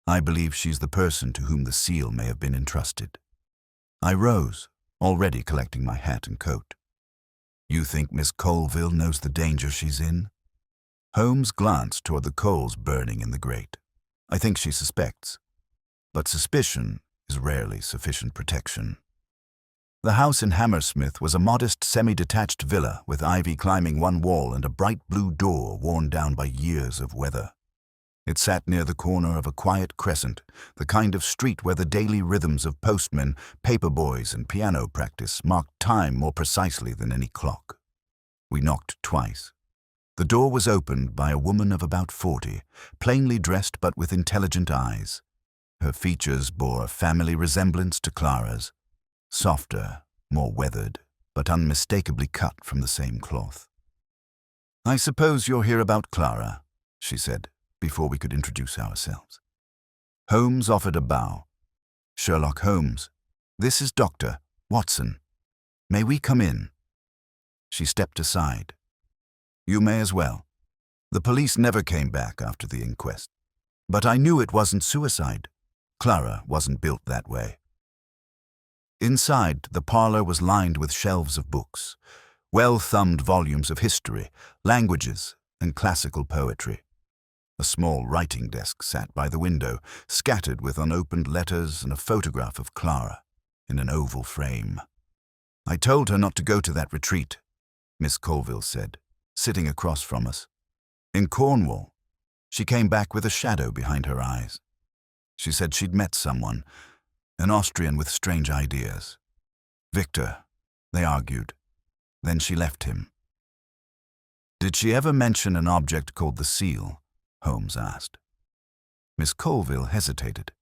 I believe she's the person to whom the seal may have been entrusted." I rose, already collecting my hat and coat. "You think Miss Colville knows the danger she's in?" Holmes glanced toward the coals burning in the grate. "I think she suspects. But suspicion is rarely sufficient protection." The house in Hammersmith was a modest semi-detached villa with ivy climbing one wall and a bright blue door worn down by years of weather. It sat near the corner of a quiet crescent, the kind of street where the daily rhythms of postmen, paper boys, and piano practice marked time more precisely than any clock. We knocked twice. The door was opened by a woman of about 40, plainly dressed but with intelligent eyes. Her features bore a family resemblance to Clara's, softer, more weathered, but unmistakably cut from the same cloth. "I suppose you're here about Clara," she said, before we could introduce ourselves. Holmes offered a bow. "Sherlock Holmes. This is Dr. Watson. May we come in?" She stepped aside. "You may as well. The police never came back after the inquest. But I knew it wasn't suicide. Clara wasn't built that way." Inside, the parlor was lined with shelves of books, well-thumbed volumes of history, languages, and classical poetry. A small writing desk sat by the window, scattered with unopened letters and a photograph of Clara in an oval frame. "I told her not to go to that retreat," Miss Colville said, sitting across from us. "In Cornwall, she came back with a shadow behind her eyes. She said she'd met someone, an Austrian with strange ideas. Victor, they argued. Then she left him." "Did she ever mention an object called the seal?" Holmes asked. Miss Colville hesitated.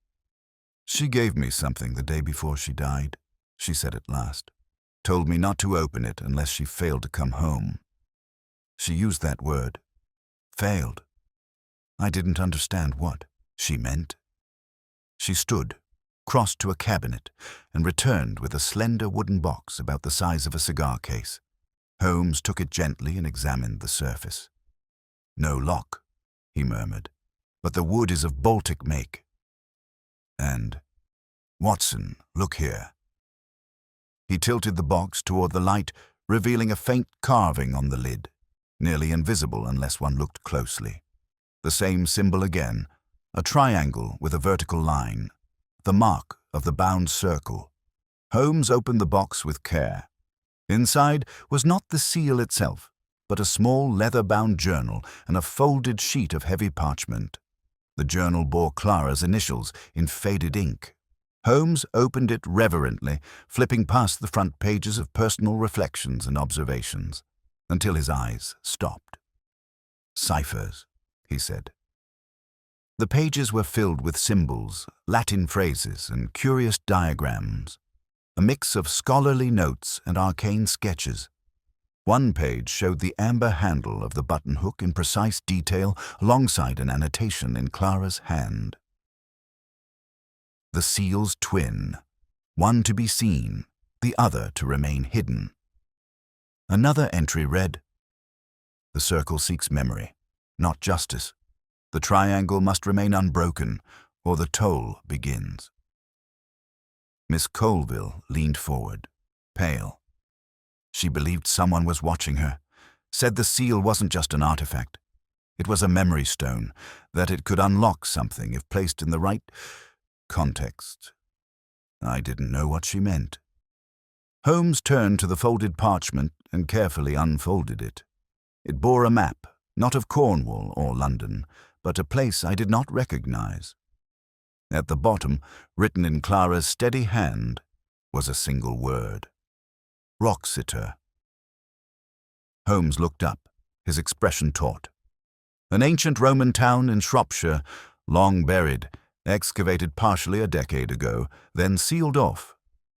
"She gave me something the day before she died," she said at last. "Told me not to open it unless she failed to come home. She used that word. Failed. I didn't understand what she meant." She stood, crossed to a cabinet, and returned with a slender wooden box about the size of a cigar case. Holmes took it gently and examined the surface. "No lock," he murmured, "but the wood is of Baltic make. And, Watson, look here." He tilted the box toward the light, revealing a faint carving on the lid, nearly invisible unless one looked closely. The same symbol again, a triangle with a vertical line, the mark of the bound circle. Holmes opened the box with care. Inside was not the seal itself, but a small leather-bound journal and a folded sheet of heavy parchment. The journal bore Clara's initials in faded ink. Holmes opened it reverently, flipping past the front pages of personal reflections and observations, until his eyes stopped. "Ciphers," he said. The pages were filled with symbols, Latin phrases, and curious diagrams, a mix of scholarly notes and arcane sketches. One page showed the amber handle of the buttonhook in precise detail alongside an annotation in Clara's hand. The seal's twin, one to be seen, the other to remain hidden. Another entry read, "The circle seeks memory, not justice. The triangle must remain unbroken, or the toll begins." Miss Colville leaned forward, pale. She believed someone was watching her, said the seal wasn't just an artifact. It was a memory stone, that it could unlock something if placed in the right context. I didn't know what she meant. Holmes turned to the folded parchment and carefully unfolded it. It bore a map, not of Cornwall or London, but a place I did not recognize. At the bottom, written in Clara's steady hand, was a single word: Wroxeter. Holmes looked up, his expression taut. An ancient Roman town in Shropshire, long buried, excavated partially a decade ago, then sealed off.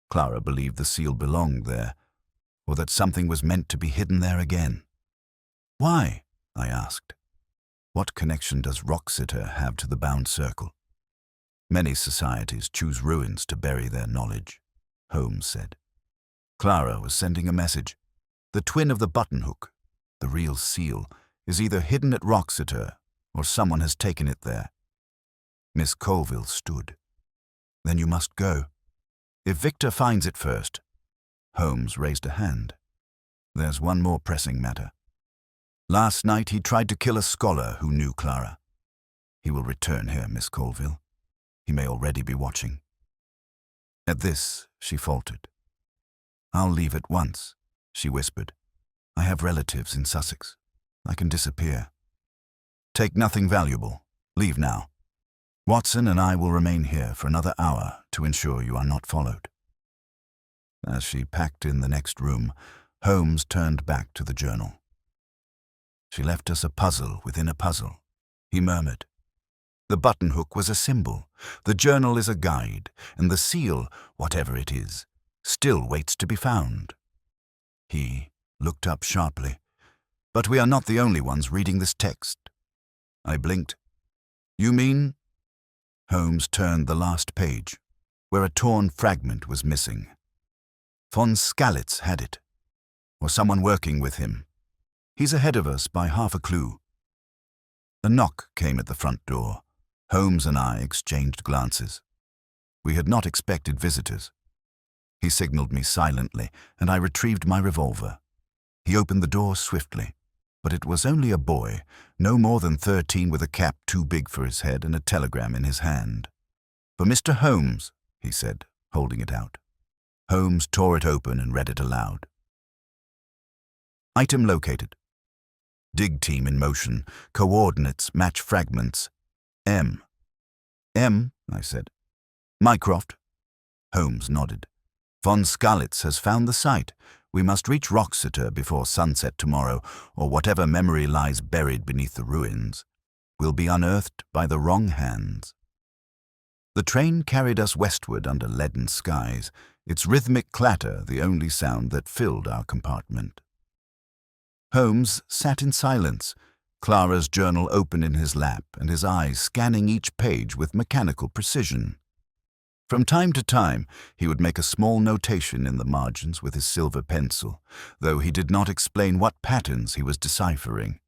Clara believed the seal belonged there, or that something was meant to be hidden there again. "Why?" I asked. "What connection does Wroxeter have to the bound circle?" "Many societies choose ruins to bury their knowledge," Holmes said. Clara was sending a message. The twin of the buttonhook, the real seal, is either hidden at Wroxeter or someone has taken it there. Miss Colville stood. "Then you must go. If Victor finds it first." Holmes raised a hand. "There's one more pressing matter. Last night he tried to kill a scholar who knew Clara. He will return here, Miss Colville. He may already be watching." At this, she faltered. "I'll leave at once," she whispered. "I have relatives in Sussex. I can disappear." "Take nothing valuable. Leave now. Watson and I will remain here for another hour to ensure you are not followed." As she packed in the next room, Holmes turned back to the journal. "She left us a puzzle within a puzzle," he murmured. "The buttonhook was a symbol, the journal is a guide, and the seal, whatever it is, still waits to be found." He looked up sharply. "But we are not the only ones reading this text." I blinked. "You mean?" Holmes turned the last page, where a torn fragment was missing. "Von Skalitz had it, or someone working with him. He's ahead of us by half a clue." A knock came at the front door. Holmes and I exchanged glances. We had not expected visitors. He signaled me silently, and I retrieved my revolver. He opened the door swiftly, but it was only a boy, no more than 13, with a cap too big for his head and a telegram in his hand. "For Mr. Holmes," he said, holding it out. Holmes tore it open and read it aloud. "Item located. Dig team in motion. Coordinates match fragments. M." "M," I said. "Mycroft." Holmes nodded. "Von Skalitz has found the site. We must reach Wroxeter before sunset tomorrow, or whatever memory lies buried beneath the ruins will be unearthed by the wrong hands." The train carried us westward under leaden skies, its rhythmic clatter the only sound that filled our compartment. Holmes sat in silence, Clara's journal open in his lap and his eyes scanning each page with mechanical precision. From time to time, he would make a small notation in the margins with his silver pencil, though he did not explain what patterns he was deciphering.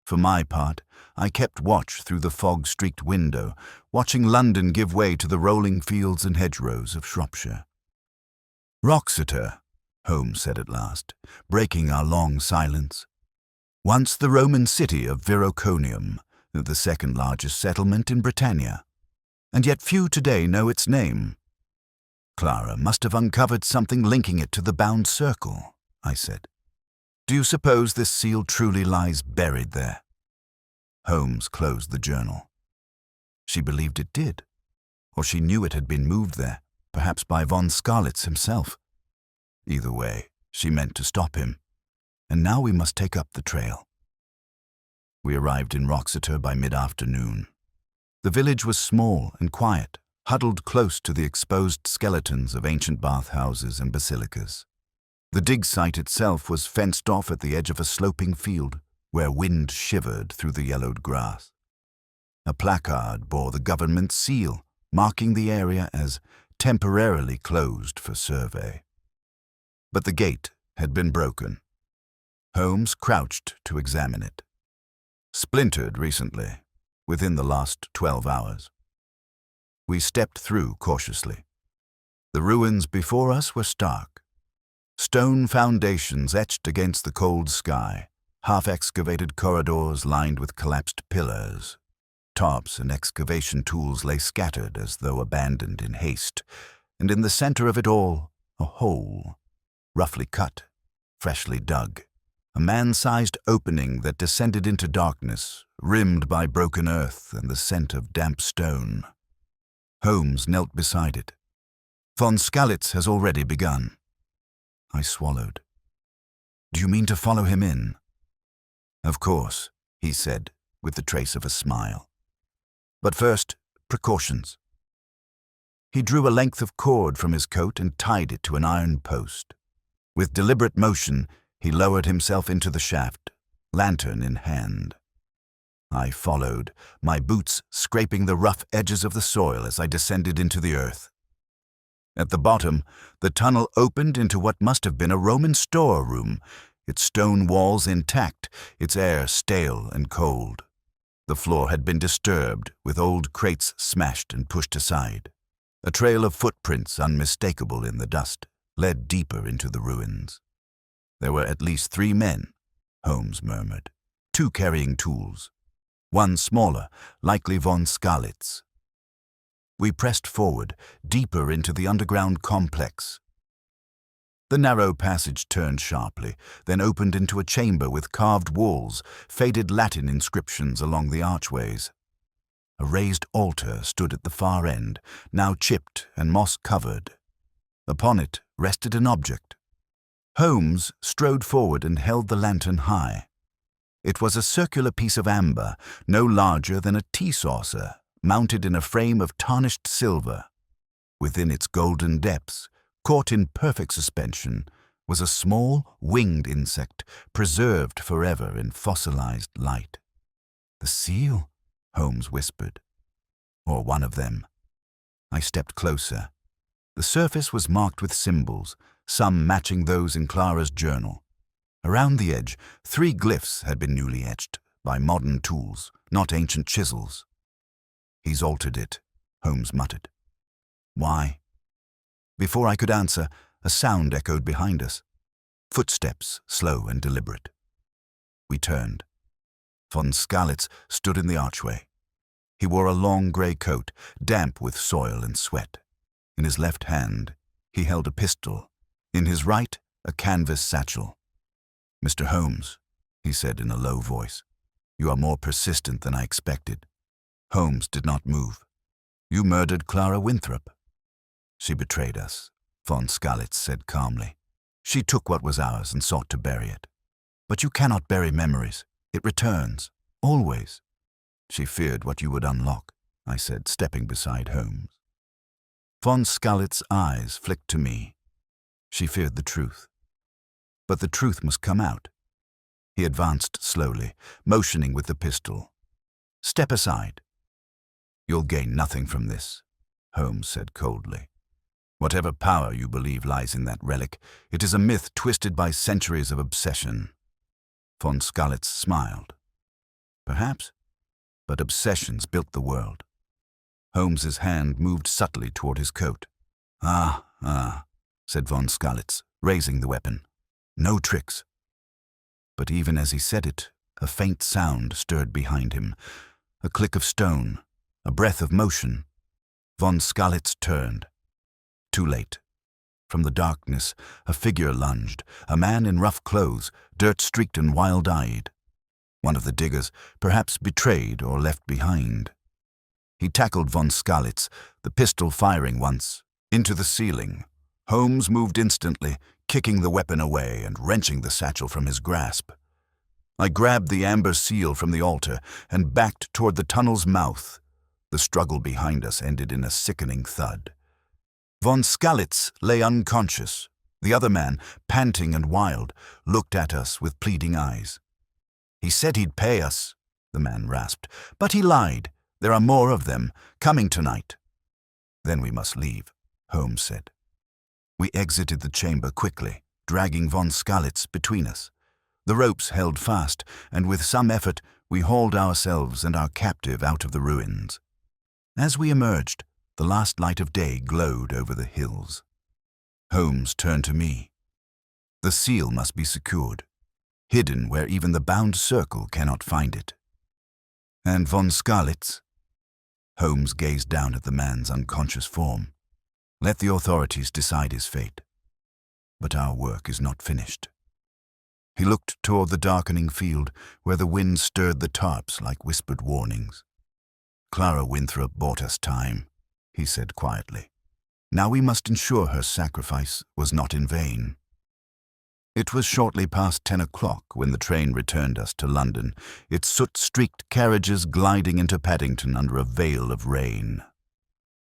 For my part, I kept watch through the fog-streaked window, watching London give way to the rolling fields and hedgerows of Shropshire. "Wroxeter," Holmes said at last, breaking our long silence. "Once the Roman city of Viroconium, the second largest settlement in Britannia. And yet few today know its name. Clara must have uncovered something linking it to the bound circle. I said. "Do you suppose this seal truly lies buried there?" Holmes closed the journal. She believed it did, or she knew it had been moved there, perhaps by von Skalitz himself. Either way, she meant to stop him, and now we must take up the trail. We arrived in Roxeter by mid-afternoon. The village was small and quiet, huddled close to the exposed skeletons of ancient bathhouses and basilicas. The dig site itself was fenced off at the edge of a sloping field, where wind shivered through the yellowed grass. A placard bore the government seal, marking the area as temporarily closed for survey. But the gate had been broken. Holmes crouched to examine it. Splintered recently, within the last 12 hours. We stepped through cautiously. The ruins before us were stark. Stone foundations etched against the cold sky, half-excavated corridors lined with collapsed pillars. Tarps and excavation tools lay scattered as though abandoned in haste, and in the center of it all, a hole, roughly cut, freshly dug, a man-sized opening that descended into darkness, rimmed by broken earth and the scent of damp stone. Holmes knelt beside it. "Von Skalitz has already begun." I swallowed. "Do you mean to follow him in?" "Of course," he said, with the trace of a smile. "But first, precautions." He drew a length of cord from his coat and tied it to an iron post. With deliberate motion, he lowered himself into the shaft, lantern in hand. I followed, my boots scraping the rough edges of the soil as I descended into the earth. At the bottom, the tunnel opened into what must have been a Roman storeroom, its stone walls intact, its air stale and cold. The floor had been disturbed, with old crates smashed and pushed aside. A trail of footprints, unmistakable in the dust, led deeper into the ruins. There were at least 3 men, Holmes murmured, 2 carrying tools, 1 smaller, likely von Skalitz. We pressed forward, deeper into the underground complex. The narrow passage turned sharply, then opened into a chamber with carved walls, faded Latin inscriptions along the archways. A raised altar stood at the far end, now chipped and moss-covered. Upon it rested an object. Holmes strode forward and held the lantern high. It was a circular piece of amber, no larger than a tea saucer, mounted in a frame of tarnished silver. Within its golden depths, caught in perfect suspension, was a small, winged insect, preserved forever in fossilized light. "The seal?" Holmes whispered. "Or one of them." I stepped closer. The surface was marked with symbols, some matching those in Clara's journal. Around the edge, 3 glyphs had been newly etched, by modern tools, not ancient chisels. "He's altered it," Holmes muttered. "Why?" Before I could answer, a sound echoed behind us. Footsteps, slow and deliberate. We turned. Von Skalitz stood in the archway. He wore a long grey coat, damp with soil and sweat. In his left hand, he held a pistol. In his right, a canvas satchel. "Mr. Holmes," he said in a low voice, "you are more persistent than I expected." Holmes did not move. "You murdered Clara Winthrop." "She betrayed us," von Skalitz said calmly. "She took what was ours and sought to bury it. But you cannot bury memories. It returns, always." "She feared what you would unlock," I said, stepping beside Holmes. Von Skalitz's eyes flicked to me. She feared the truth. But the truth must come out. He advanced slowly, motioning with the pistol. "Step aside." "You'll gain nothing from this," Holmes said coldly. "Whatever power you believe lies in that relic, it is a myth twisted by centuries of obsession." Von Skalitz smiled. "Perhaps, but obsessions built the world." Holmes's hand moved subtly toward his coat. Ah, said von Skalitz, raising the weapon. "No tricks." But even as he said it, a faint sound stirred behind him, a click of stone, a breath of motion. Von Skalitz turned. Too late. From the darkness, a figure lunged, a man in rough clothes, dirt-streaked and wild-eyed. One of the diggers, perhaps betrayed or left behind. He tackled von Skalitz, the pistol firing once, into the ceiling. Holmes moved instantly, kicking the weapon away and wrenching the satchel from his grasp. I grabbed the amber seal from the altar and backed toward the tunnel's mouth. The struggle behind us ended in a sickening thud. Von Skalitz lay unconscious. The other man, panting and wild, looked at us with pleading eyes. "He said he'd pay us," the man rasped, "but he lied. There are more of them, coming tonight." "Then we must leave," Holmes said. We exited the chamber quickly, dragging von Skalitz between us. The ropes held fast, and with some effort we hauled ourselves and our captive out of the ruins. As we emerged, the last light of day glowed over the hills. Holmes turned to me. "The seal must be secured, hidden where even the bound circle cannot find it." "And von Skalitz?" Holmes gazed down at the man's unconscious form. "Let the authorities decide his fate. But our work is not finished." He looked toward the darkening field, where the wind stirred the tarps like whispered warnings. "Clara Winthrop bought us time," he said quietly. "Now we must ensure her sacrifice was not in vain." It was shortly past 10 o'clock when the train returned us to London, its soot-streaked carriages gliding into Paddington under a veil of rain.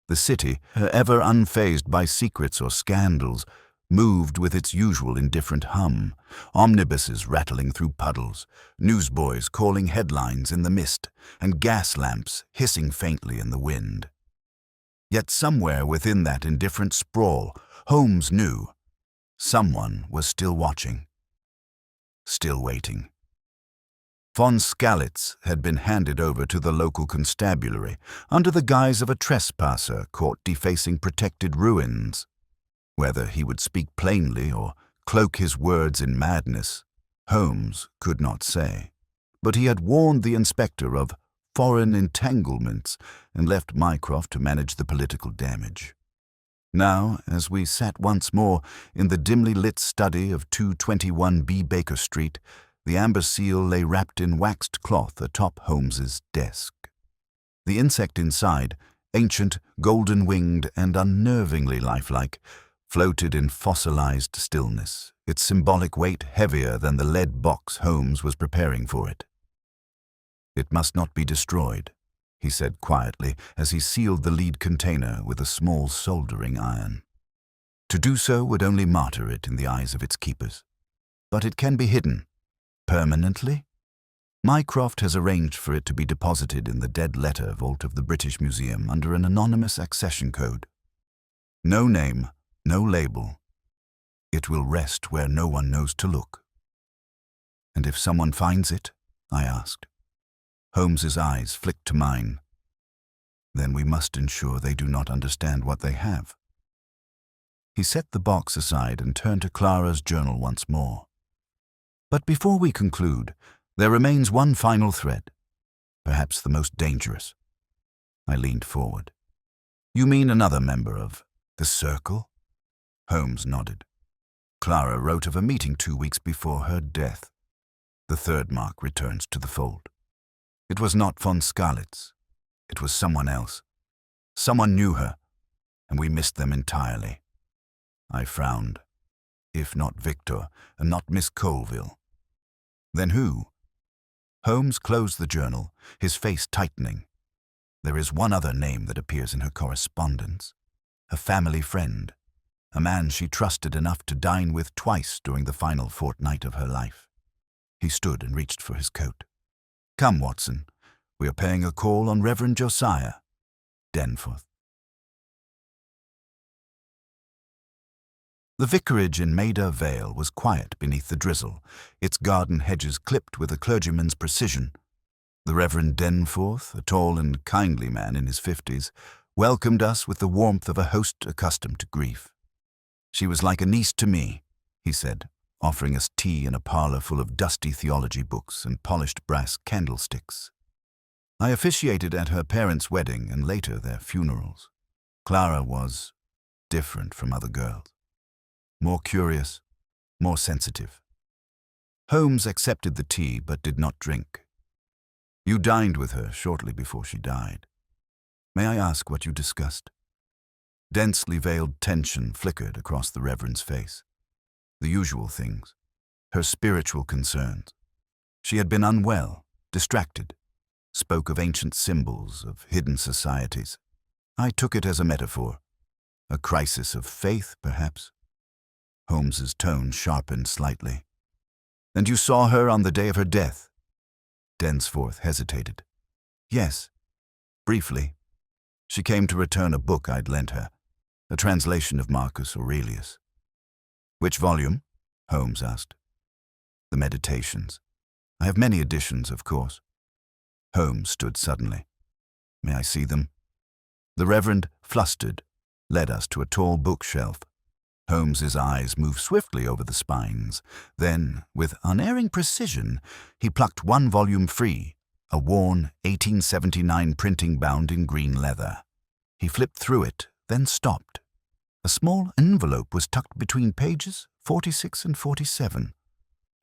The city, ever unfazed by secrets or scandals, moved with its usual indifferent hum, omnibuses rattling through puddles, newsboys calling headlines in the mist, and gas lamps hissing faintly in the wind. Yet somewhere within that indifferent sprawl, Holmes knew someone was still watching, still waiting. Von Skalitz had been handed over to the local constabulary under the guise of a trespasser caught defacing protected ruins. Whether he would speak plainly or cloak his words in madness, Holmes could not say. But he had warned the inspector of foreign entanglements and left Mycroft to manage the political damage. Now, as we sat once more in the dimly lit study of 221B Baker Street, the amber seal lay wrapped in waxed cloth atop Holmes's desk. The insect inside, ancient, golden-winged, and unnervingly lifelike, floated in fossilized stillness, its symbolic weight heavier than the lead box Holmes was preparing for it. "It must not be destroyed," he said quietly as he sealed the lead container with a small soldering iron. "To do so would only martyr it in the eyes of its keepers. But it can be hidden. Permanently? Mycroft has arranged for it to be deposited in the dead letter vault of the British Museum under an anonymous accession code. No name, no label. It will rest where no one knows to look." "And if someone finds it?" I asked. Holmes's eyes flicked to mine. "Then we must ensure they do not understand what they have." He set the box aside and turned to Clara's journal once more. "But before we conclude, there remains one final thread, perhaps the most dangerous." I leaned forward. "You mean another member of the circle?" Holmes nodded. "Clara wrote of a meeting 2 weeks before her death. The third mark returns to the fold. It was not von Skalitz. It was someone else. Someone knew her, and we missed them entirely." I frowned. "If not Victor, and not Miss Colville. Then who?" Holmes closed the journal, his face tightening. "There is one other name that appears in her correspondence. A family friend. A man she trusted enough to dine with twice during the final fortnight of her life." He stood and reached for his coat. "Come, Watson. We are paying a call on Reverend Josiah Danforth." The vicarage in Maida Vale was quiet beneath the drizzle, its garden hedges clipped with a clergyman's precision. The Reverend Danforth, a tall and kindly man in his 50s, welcomed us with the warmth of a host accustomed to grief. "She was like a niece to me," he said, offering us tea in a parlor full of dusty theology books and polished brass candlesticks. "I officiated at her parents' wedding and later their funerals. Clara was different from other girls. more curious, more sensitive. Holmes accepted the tea but did not drink. You dined with her shortly before she died. May I ask what you discussed? Densely veiled tension flickered across the Reverend's face. The usual things. Her spiritual concerns. She had been unwell, distracted, spoke of ancient symbols, of hidden societies. I took it as a metaphor. A crisis of faith, perhaps. Holmes's tone sharpened slightly. And you saw her on the day of her death? Densforth hesitated. Yes, briefly. She came to return a book I'd lent her, a translation of Marcus Aurelius. Which volume? Holmes asked. The Meditations. I have many editions, of course. Holmes stood suddenly. May I see them? The Reverend, flustered, led us to a tall bookshelf. Holmes's eyes moved swiftly over the spines. Then, with unerring precision, he plucked one volume free, a worn 1879 printing bound in green leather. He flipped through it, then stopped. A small envelope was tucked between pages 46 and 47.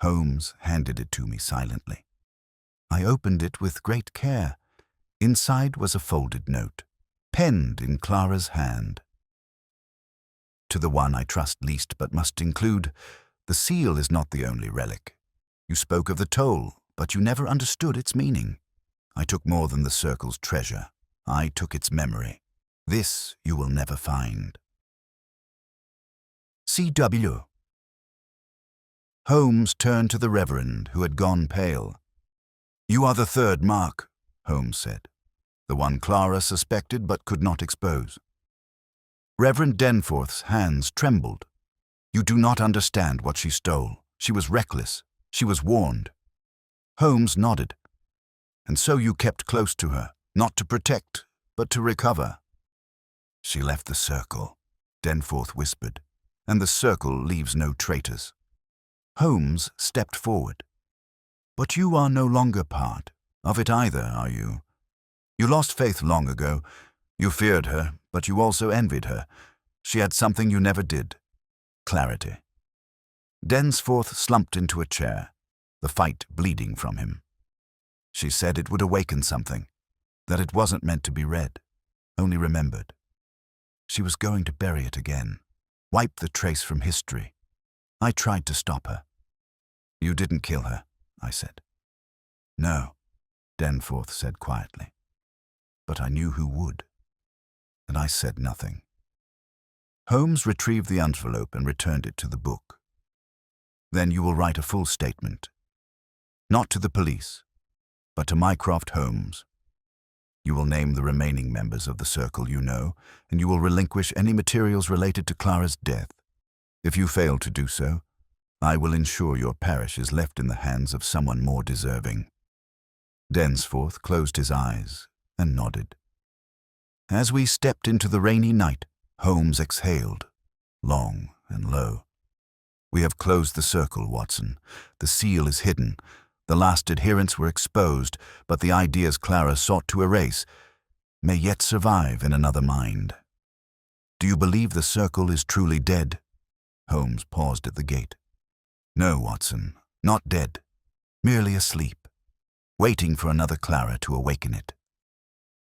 Holmes handed it to me silently. I opened it with great care. Inside was a folded note, penned in Clara's hand. To the one I trust least but must include, the seal is not the only relic. You spoke of the toll, but you never understood its meaning. I took more than the circle's treasure. I took its memory. This you will never find. C.W. Holmes turned to the Reverend, who had gone pale. You are the third mark, Holmes said. The one Clara suspected but could not expose. Reverend Denforth's hands trembled. You do not understand what she stole. She was reckless. She was warned. Holmes nodded. And so you kept close to her, not to protect, but to recover. She left the circle, Denforth whispered, and the circle leaves no traitors. Holmes stepped forward. But you are no longer part of it either, are you? You lost faith long ago. You feared her, but you also envied her. She had something you never did. Clarity. Densforth slumped into a chair, the fight bleeding from him. She said it would awaken something, that it wasn't meant to be read, only remembered. She was going to bury it again, wipe the trace from history. I tried to stop her. You didn't kill her, I said. No, Denforth said quietly. But I knew who would. And I said nothing. Holmes retrieved the envelope and returned it to the book. Then you will write a full statement. Not to the police, but to Mycroft Holmes. You will name the remaining members of the circle you know, and you will relinquish any materials related to Clara's death. If you fail to do so, I will ensure your parish is left in the hands of someone more deserving. Densforth closed his eyes and nodded. As we stepped into the rainy night, Holmes exhaled, long and low. We have closed the circle, Watson. The seal is hidden. The last adherents were exposed, but the ideas Clara sought to erase may yet survive in another mind. Do you believe the circle is truly dead? Holmes paused at the gate. No, Watson, not dead. Merely asleep, waiting for another Clara to awaken it.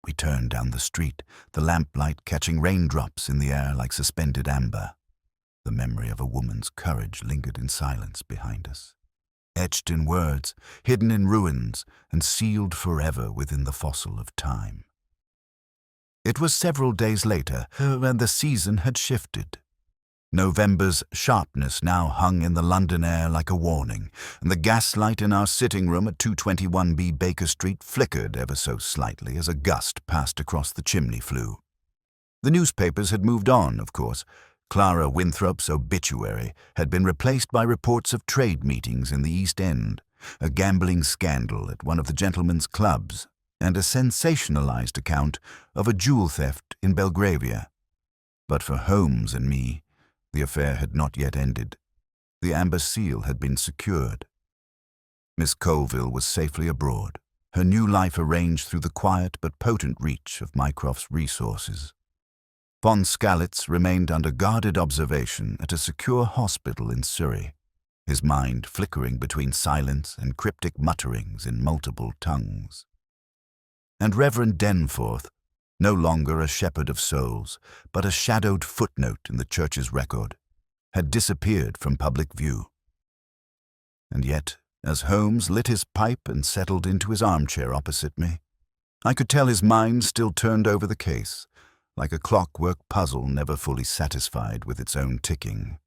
We turned down the street, the lamplight catching raindrops in the air like suspended amber. The memory of a woman's courage lingered in silence behind us, etched in words, hidden in ruins, and sealed forever within the fossil of time. It was several days later when the season had shifted. November's sharpness now hung in the London air like a warning, and the gaslight in our sitting room at 221B Baker Street flickered ever so slightly as a gust passed across the chimney flue. The newspapers had moved on, of course. Clara Winthrop's obituary had been replaced by reports of trade meetings in the East End, a gambling scandal at one of the gentlemen's clubs, and a sensationalized account of a jewel theft in Belgravia. But for Holmes and me, the affair had not yet ended. The amber seal had been secured. Miss Colville was safely abroad, her new life arranged through the quiet but potent reach of Mycroft's resources. Von Skalitz remained under guarded observation at a secure hospital in Surrey, his mind flickering between silence and cryptic mutterings in multiple tongues. And Reverend Denforth, no longer a shepherd of souls, but a shadowed footnote in the church's record, had disappeared from public view. And yet, as Holmes lit his pipe and settled into his armchair opposite me, I could tell his mind still turned over the case, like a clockwork puzzle never fully satisfied with its own ticking.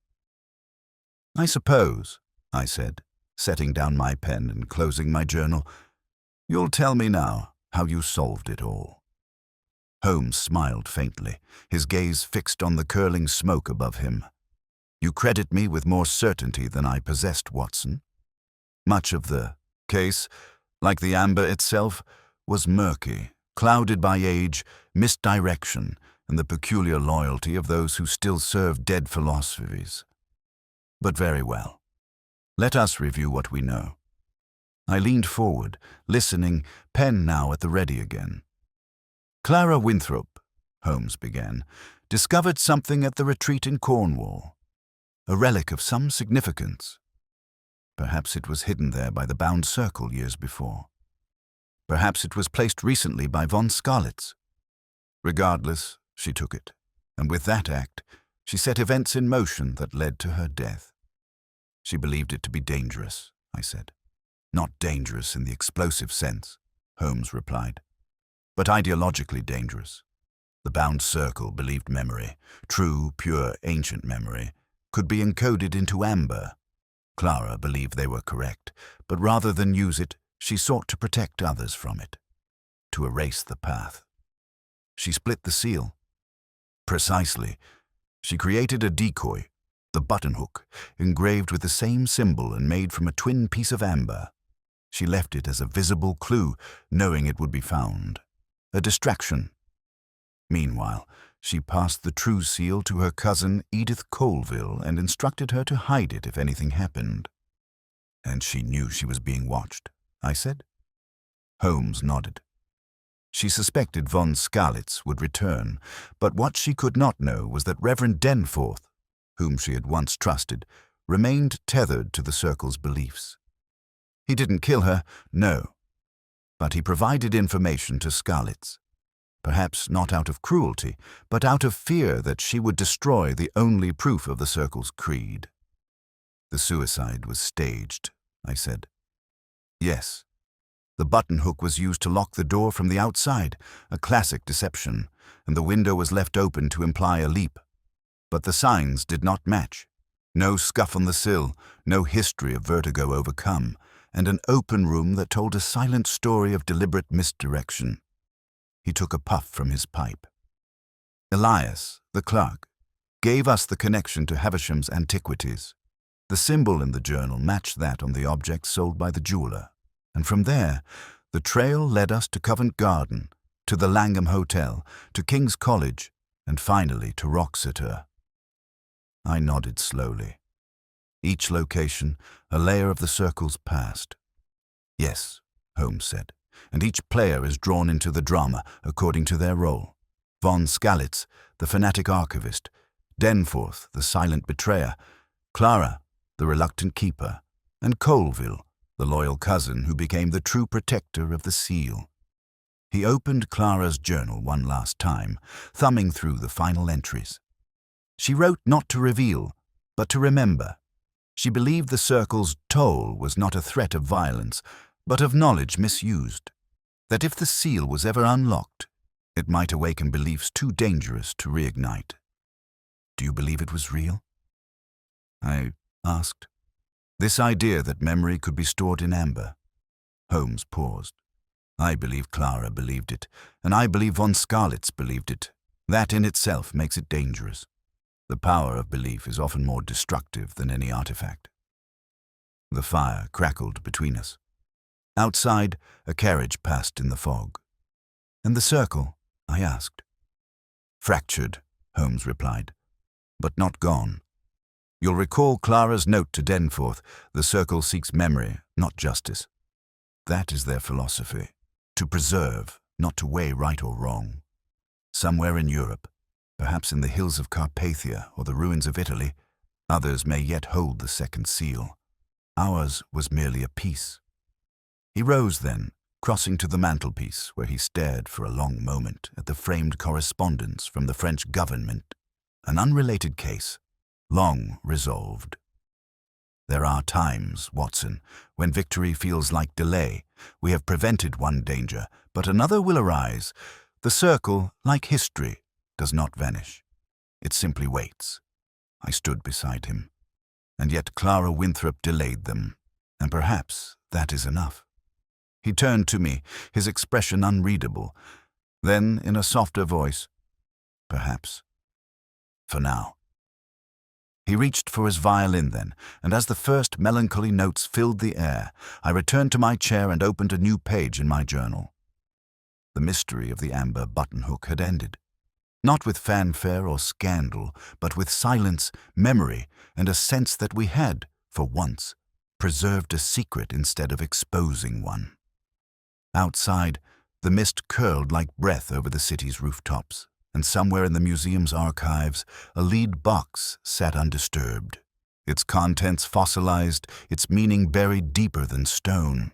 "I suppose," I said, setting down my pen and closing my journal, "you'll tell me now how you solved it all." Holmes smiled faintly, his gaze fixed on the curling smoke above him. "You credit me with more certainty than I possessed, Watson. Much of the case, like the amber itself, was murky, clouded by age, misdirection, and the peculiar loyalty of those who still serve dead philosophies. But very well. Let us review what we know." I leaned forward, listening, pen now at the ready again. "Clara Winthrop," Holmes began, "discovered something at the retreat in Cornwall, a relic of some significance. Perhaps it was hidden there by the bound circle years before. Perhaps it was placed recently by von Skalitz. Regardless, she took it, and with that act, she set events in motion that led to her death. She believed it to be dangerous," I said. "Not dangerous in the explosive sense," Holmes replied, "but ideologically dangerous. The bound circle believed memory, true, pure, ancient memory, could be encoded into amber. Clara believed they were correct, but rather than use it, she sought to protect others from it, to erase the path. She split the seal. Precisely. She created a decoy, the Buttonhook, engraved with the same symbol and made from a twin piece of amber. She left it as a visible clue, knowing it would be found. A distraction. Meanwhile, she passed the true seal to her cousin Edith Colville and instructed her to hide it if anything happened." "And she knew she was being watched," I said. Holmes nodded. "She suspected von Skalitz would return, but what she could not know was that Reverend Denforth, whom she had once trusted, remained tethered to the circle's beliefs. He didn't kill her, no, but he provided information to Skalitz, perhaps not out of cruelty, but out of fear that she would destroy the only proof of the circle's creed." "The suicide was staged," I said. "Yes. The Buttonhook was used to lock the door from the outside, a classic deception, and the window was left open to imply a leap. But the signs did not match. No scuff on the sill, no history of vertigo overcome, and an open room that told a silent story of deliberate misdirection." He took a puff from his pipe. "Elias, the clerk, gave us the connection to Havisham's antiquities. The symbol in the journal matched that on the object sold by the jeweler, and from there, the trail led us to Covent Garden, to the Langham Hotel, to King's College, and finally to Roxeter." I nodded slowly. Each location, a layer of the circle's past. "Yes," Holmes said, "and each player is drawn into the drama according to their role. Von Skalitz, the fanatic archivist; Denforth, the silent betrayer; Clara, the reluctant keeper; and Colville, the loyal cousin who became the true protector of the seal." He opened Clara's journal one last time, thumbing through the final entries. "She wrote not to reveal, but to remember. She believed the circle's toll was not a threat of violence, but of knowledge misused. That if the seal was ever unlocked, it might awaken beliefs too dangerous to reignite." "Do you believe it was real?" I asked. "This idea that memory could be stored in amber?" Holmes paused. "I believe Clara believed it, and I believe von Skalitz believed it. That in itself makes it dangerous. The power of belief is often more destructive than any artifact." The fire crackled between us. Outside, a carriage passed in the fog. "And the circle?" I asked. "Fractured," Holmes replied, "but not gone. You'll recall Clara's note to Denforth, the circle seeks memory, not justice. That is their philosophy, to preserve, not to weigh right or wrong. Somewhere in Europe, perhaps in the hills of Carpathia or the ruins of Italy. Others may yet hold the second seal. Ours was merely a piece. He rose then, crossing to the mantelpiece, where he stared for a long moment at the framed correspondence from the French government, an unrelated case, long resolved. There are times, Watson, when victory feels like delay. We have prevented one danger, but another will arise. The circle, like history, does not vanish. It simply waits. I stood beside him. And yet Clara Winthrop delayed them, and perhaps that is enough. He turned to me, his expression unreadable. Then, in a softer voice, perhaps. For now. He reached for his violin then, and as the first melancholy notes filled the air, I returned to my chair and opened a new page in my journal. The mystery of the amber buttonhook had ended. Not with fanfare or scandal, but with silence, memory, and a sense that we had, for once, preserved a secret instead of exposing one. Outside, the mist curled like breath over the city's rooftops, and somewhere in the museum's archives, a lead box sat undisturbed, its contents fossilized, its meaning buried deeper than stone.